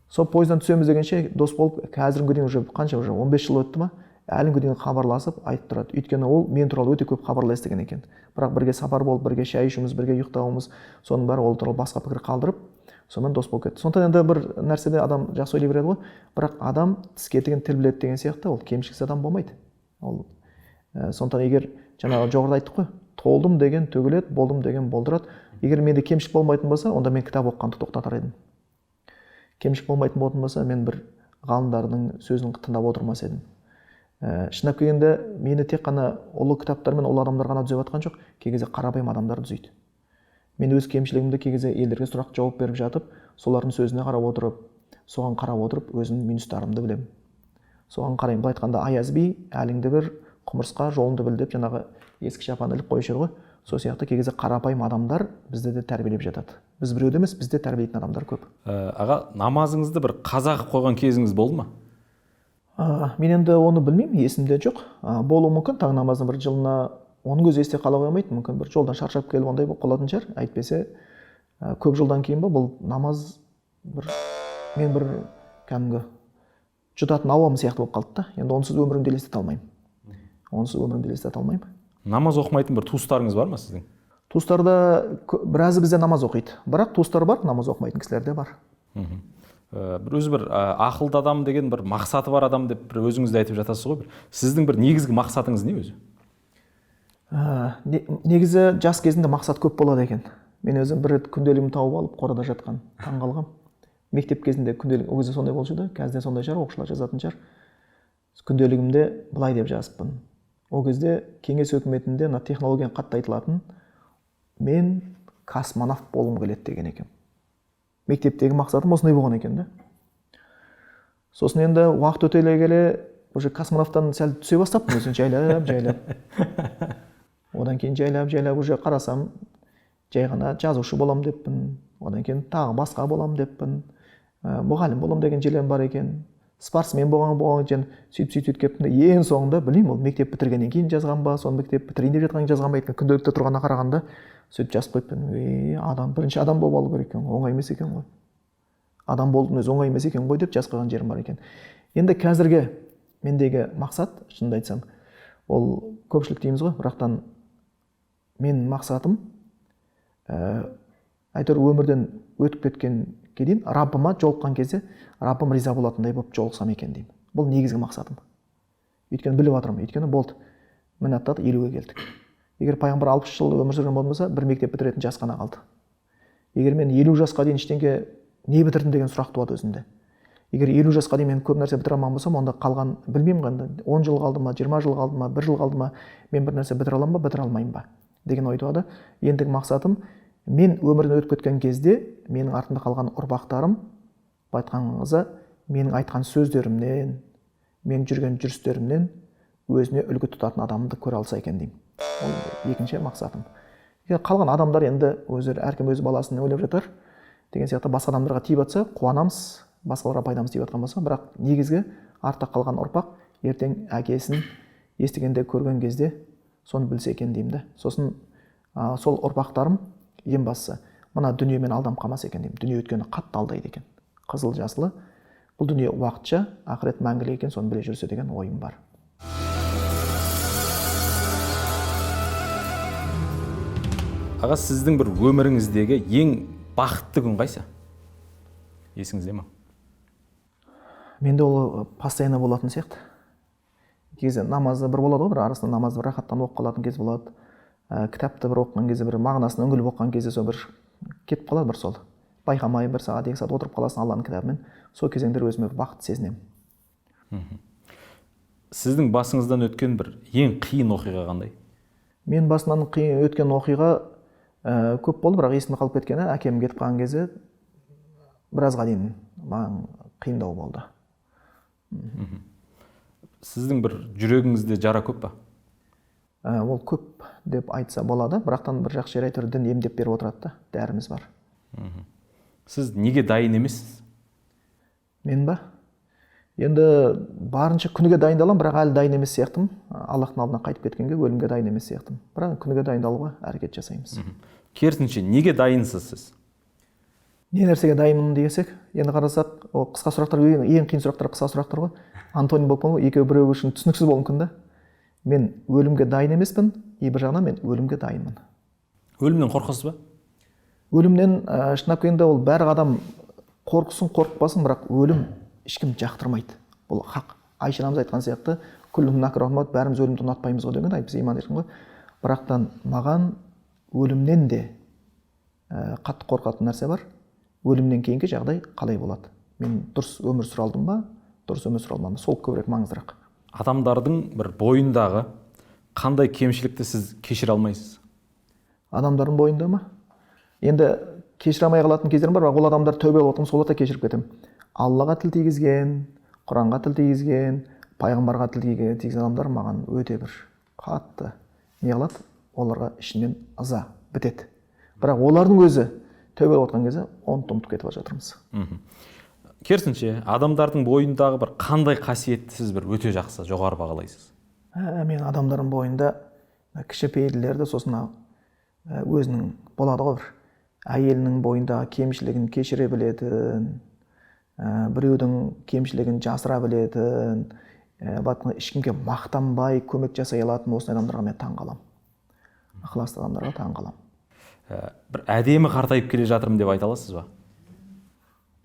Сол пойыздан түсеміз дегенше дос болып, қазіргі дейін уже қанша, уже 15 жыл өтті ма, әлі дейін хабарласып айтып тұрады. Өйткені ол мен туралы өте көп хабарлай естіген екен. Бірақ бірге сапар болып, бірге шай ішуіміз, бірге ұйықтауымыз, соның бәрі ол туралы басқа пікір қалдырып, сонымен дос болып кетті. Сондықтан енді бір нәрседе адам жақсы ойлай береді ғой, бірақ адам тіс кетігін тіл біледі деген сияқты, ол кемшіліксіз адам болмайды. Ол сондықтан егер жаңағы жоғарыда айттық қой, толдым деген төгіледі, болдым деген болдырады. Егер менде кемшілік болмайтын болса, онда мен кітап оқығанды тоқтатар едім. Кемшілік болмайтын болатын болса, мен бір ғалымдардың сөзін тыңдап отырмас едім. Шынап келгенде мені тек қана ұлы кітаптар мен ұлы адамдар ғана түзеп жатқан жоқ, кей кезде қарапайым адамдар түзейді. Мен өз кемшілігімді кей кезде елдерге сұрақ жауап беріп жатып, солардың сөзіне қарап отырып, соған қарап отырып, өзімнің минустарымды білемін. Соған қараймын. Былай айтқанда аяз би, әліңді бір, құмырсқа жолыңды біл деп жаңағы ескі шапан іліп қойып жүр ғой. Сол сияқты кей кезде қарапайым адамдар бізді де тәрбиелеп жатады. Біз біреуді емес, бізді тәрбиелейтін адамдар көп. Аға, намазыңызды бір қазақ қойған кезіңіз болды ма? Мен енді оны білмеймін, есімде жоқ. Болуы мүмкін, таң намазын бір жылына 10 көз есте қала қоймайды, мүмкін бір жолдан шаршап келіп ондай болып қалатын шығар. Әйтпесе көп жылдан кейін ба бұл намаз мен бір кәдімгі жұтатын ауам сияқты болып қалды да. Енді онсыз өмірімді елестете алмаймын. Намаз оқымайтын бір туыстарыңыз бар ма сіздің? Туыстарда біразы бізде намаз оқиды. Бірақ туыстар бар, намаз оқымайтын кісілер де бар. Бір өзі бір ақылды адам деген бір мақсаты бар адам деп бір өзіңізді айтып жатасыз ғой. Сіздің бір негізгі мақсатыңыз не өзі? Негізі жас кезінде мақсат көп болады екен. Мен өзім бір рет күнделігімді тауып алып қорада жатқан, таң қалғам. Мектеп кезінде күнделік, ол кезде сондай болушы еді, қазір сондай шығар, оқушылар жазатын шығар. Күнделігімде былай деп жазыппын. Ол кезде кеңес өкіметінде технологияны қатты айтылатын, мен космонавт болғым келеді деген екен. Мектептегі мақсатым осындай болған екен да. Сосын енді уақыт өте келе, уже космонавттан сәл түсе бастаппын өзін жайлап. Одан кейін жайлап уже қарасам, жай ғана жазушы болам деппін. Одан кейін тағы басқа болам деппін. Мұғалім болам деген жерлерім бар екен. Спортсмен болған екен, сөйтіп кеттім. Ең соңында білмеймін, ол мектеп бітіргеннен кейін жазған ба, соны мектеп бітірейін деп жатқан жазған ба екен. Күнделікте тұрғанына қарағанда сөйтіп жазып қойыппын. Бірінші адам болып алу керек екен, оңай емес екен ғой. Адам болудың өзі оңай емес екен ғой деп жазып қойған жерім бар екен. Енді қазіргі мендегі мақсат, шынымды айтсам, ол көпшілік дейміз ғой, бірақтан менің мақсатым әйтеуір өмірден өтіп кеткенге дейін Раббыма жолыққан кезде Раббым риза болатындай болып жолықсам екен деймін. Бұл негізгі мақсатым. Өйткені біліп жатырмын, өйткені болды. Міне аттады 50-ге келдік. Егер пайғамбар 60 жыл өмір сүрген болмаса, бір мектеп бітіретін жас қана қалды. Егер мен 50 жасқа дейін ештеңе не бітірдім деген сұрақ туады өзінде. Егер 50 жасқа дейін мен көп нәрсе бітіре алмаған болсам, онда қалған білмеймін қандай 10 жыл қалды ма, 20 жыл қалды ма, 1 жыл қалды ма, мен бір нәрсе бітіре аламын ба, бітіре алмаймын ба? деген ой туады. Ендігі мақсатым, мен өмірден өтіп кеткен кезде менің артымда қалған ұрпақтарым, айтқаныңызда, менің айтқан сөздерімнен, мен жүрген жүрістерімнен өзіне үлгі тұтатын адамды көре алса екен деймін. Ол екінші мақсатым. Қалған адамдар енді өздері әркім өз баласын ойлап жатар деген сияқты, басқа адамдарға тиіп жатса қуанамыз, басқаларға пайдамыз тиіп жатқан болса, бірақ негізгі артта қалған ұрпақ ертең әкесін естігенде, көрген кезде соны білсе екен деймін. Сосын сол ұрпақтарым ең бастысы мына дүниемен алданып қалмаса екен деймін. Дүние өткені қатты алдайды екен. Қызыл жасылы, бұл дүние уақытша, ақырет мәңгілік екен, соны біле жүрсе деген ойым бар. Аға, сіздің бір өміріңіздегі ең бақытты күн қайсы? Есіңізде ме? Менде ол постоянно болатын сияқты. Кезі намазды бір болады ғой, бір арасында намазды бір рахаттан оқып қалатын кез болады. Кітапты бір оқыған кезде, бір мағынасына үңіліп оқыған кезде сол бір кетіп қалады, бір сол. Байқамай бір сағат, 2 сағат отырып қаласың Алланың кітабымен. Сол кезеңдер өзіме бір бақыт сезінемін. Сіздің басыңыздан өткен бір ең қиын оқиға қандай? Мен басымнан қиын өткен оқиға көп болды, бірақ есімде қалып кеткені, әкем кетіп қалған кезде біразға дейін маған қиындау болды. Сіздің бір жүрегіңізде жара көп па? Ол көп деп айтса болады, бірақтан бір жақсы жер әйтеуір дін емдеп беріп отырады да, дәріміз бар. Сіз неге дайын емессіз? Мен ба? Енді барынша күніге дайындаламын, бірақ әлі дайын емес сияқтымын. Аллахтың алдына қайтып кеткенге өлімге дайын емес сияқтымын. Бірақ күніге дайындалуға әрекет жасаймыз. Керісінше, неге дайынсыз сіз? Не нәрсеге дайынмын десек, енді қарасақ, ол қысқа сұрақтар, ең қиын сұрақтар қысқа сұрақтар ғой. Антоним болып қалу, екеуі біреуі үшін түсініксіз болуы мүмкін да. Мен өлімге дайын емеспін, бір жағынан мен өлімге дайынмын. Өлімнен қорқасыз ба? Өлімнен шынап келгенде ол бәрі адам қорқсын, қорықпасын, бірақ өлім ешкім жақтырмайды. Бұл хақ. Айша анамыз айтқан сияқты, бәріміз өлімді ұнатпаймыз ғой деген, біз иман еткен ғой. Бірақтан маған өлімнен де қатты қорқатын нәрсе бар. Өлімнен кейінгі жағдай қалай болады? Мен дұрыс өмір сүре алдым ба, дұрыс өмір сүре алмадым ба? Сол көбірек маңыздырақ. Адамдардың бір бойындағы қандай кемшілікті сіз кешіре алмайсыз? Адамдардың бойында ма? Енді кешіре алмай қалатын кездерім бар, бірақ ол адамдар тәубе қылып отырмын, соларды кешіріп кетемін. Аллаға тіл тигізген, Құранға тіл тигізген, пайғамбарға тіл тигізген адамдар маған өте бір қатты не қылады, оларға ішінен ыза бітеді. Бірақ олардың өзі тәубе қылып отқан кезде ұмытып кетіп жатырмыз. Керісінше, адамдардың бойындағы бір қандай қасиетті сіз бір өте жақсы, жоғары бағалайсыз? Мен адамдардың бойында кішіпейілдерді, сосын өзінің болады ғой, бір әйелінің бойындағы кемшілігін кешіре білетін, біреудің кемшілігін жасыра білетін, ешкімге мақтанбай көмек жасай алатын осындай адамдарға мен таң қаламын. Ықыласты адамдарға таң қаламын. Бір әдемі қартайып келе жатырмын деп айта аласыз ба?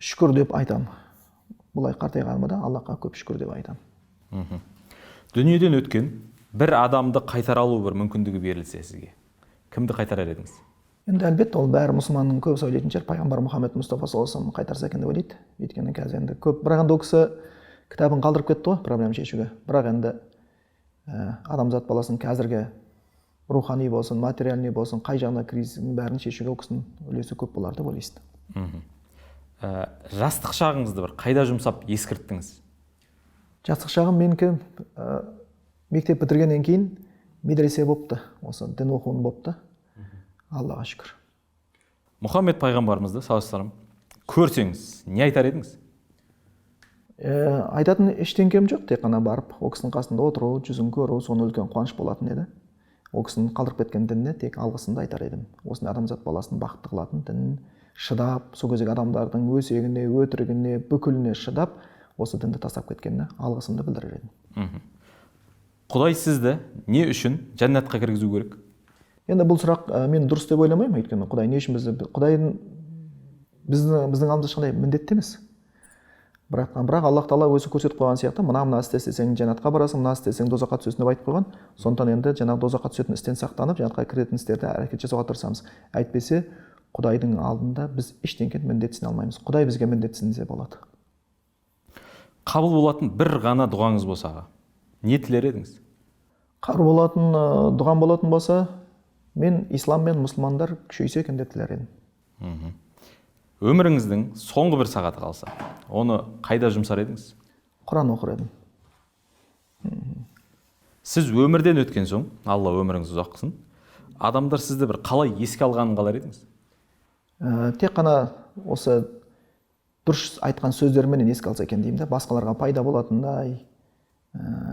Шүкір деп айтамын. Бұлай қартайғаныма да Аллахқа көп шүкір деп айтамын. Дүниеден өткен бір адамды қайтара алу бір мүмкіндігі берілсе сізге, кімді қайтарар едіңіз? Енді әлбетте ол бәрі мұсылманның көбісі ойлайтын шығар, пайғамбар Мұхаммед Мұстафа саллаллаху алейхи вассалам қайтарса екен деп ойлайды. Өйткені қазір енді көп, бірақ енді ол кісі кітабын қалдырып кетті ғой проблема шешуге. Бірақ енді адамзат баласының қазіргі рухани болсын, материальный болсын, қай жағына кризисінің бәрін шешуге ол кісінің үлесі көп болар деп ойлайсыз. Жастық шағыңызды бір қайда жұмсап ескірттіңіз? Жастық шағым менікі мектеп бітіргеннен кейін медресе болыпты, осы дін оқуын болыпты. Аллаға шүкір. Мұхаммед пайғамбарымызды саллаллаху көрсеңіз, не айтар едіңіз? Айтатын ештеңкем жоқ, тек қана барып, ол кісінің қасында отыру, жүзін көру, соны үлкен қуаныш болатын еді. Ол кісінің қалдырып кеткен дініне тек алғысымды айтар едім. Осындай адамзат баласын бақытты қылатын дінін шыдап, сол кездегі адамдардың өсегіне, өтірігіне, бүкіліне шыдап, осы дінді тастап кеткеніне алғысымды білдірер едім. Құдай сізді не үшін жәннатқа кіргізу керек? Енді бұл сұрақ мен дұрыс деп ойламаймын, өйткені Құдай не үшін бізді, Құдайдың біздің алдымызда ешқандай міндетті емес. Бірақ Аллах Тағала өзі көрсетіп қойған сияқты, мына істі істесең жәннатқа барасың, мына істі істесең дозаққа түсесің деп айтып қойған. Сондықтан енді жаңағы дозаққа түсетін істен сақтанып, жәннатқа кіретін істерді әрекет жасауға тырысамыз. Әйтпесе Құдайдың алдында біз ештеңені міндетсіне алмаймыз. Құдай бізге міндетсінсе болады. Қабыл болатын бір ғана дұғаңыз болса, не тілер едіңіз? Қабыл болатын дұғам болатын болса, мен ислам мен мұсылмандар күшейсе екен деп тілер едім. Өміріңіздің соңғы бір сағаты қалса, оны қайда жұмсар едіңіз? Құран оқыр едім. Сіз өмірден өткен соң, Алла өміріңізді ұзақ қылсын, адамдар сізді бір қалай еске алғанын қалар едіңіз? Тек қана осы дұрыс айтқан сөздерменен еске алса екен деймін да, басқаларға пайда болатындай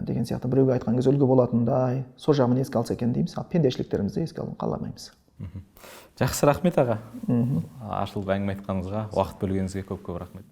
деген сияқты, біреуге айтқан кезде үлгі болатындай, сол жағын еске алса екен дейміз. Пендешіліктерімізді еске алуын қаламаймыз. Жақсы, рахмет аға. Ашылып әңгіме айтқаныңызға, уақыт бөлгеніңізге көп рахмет.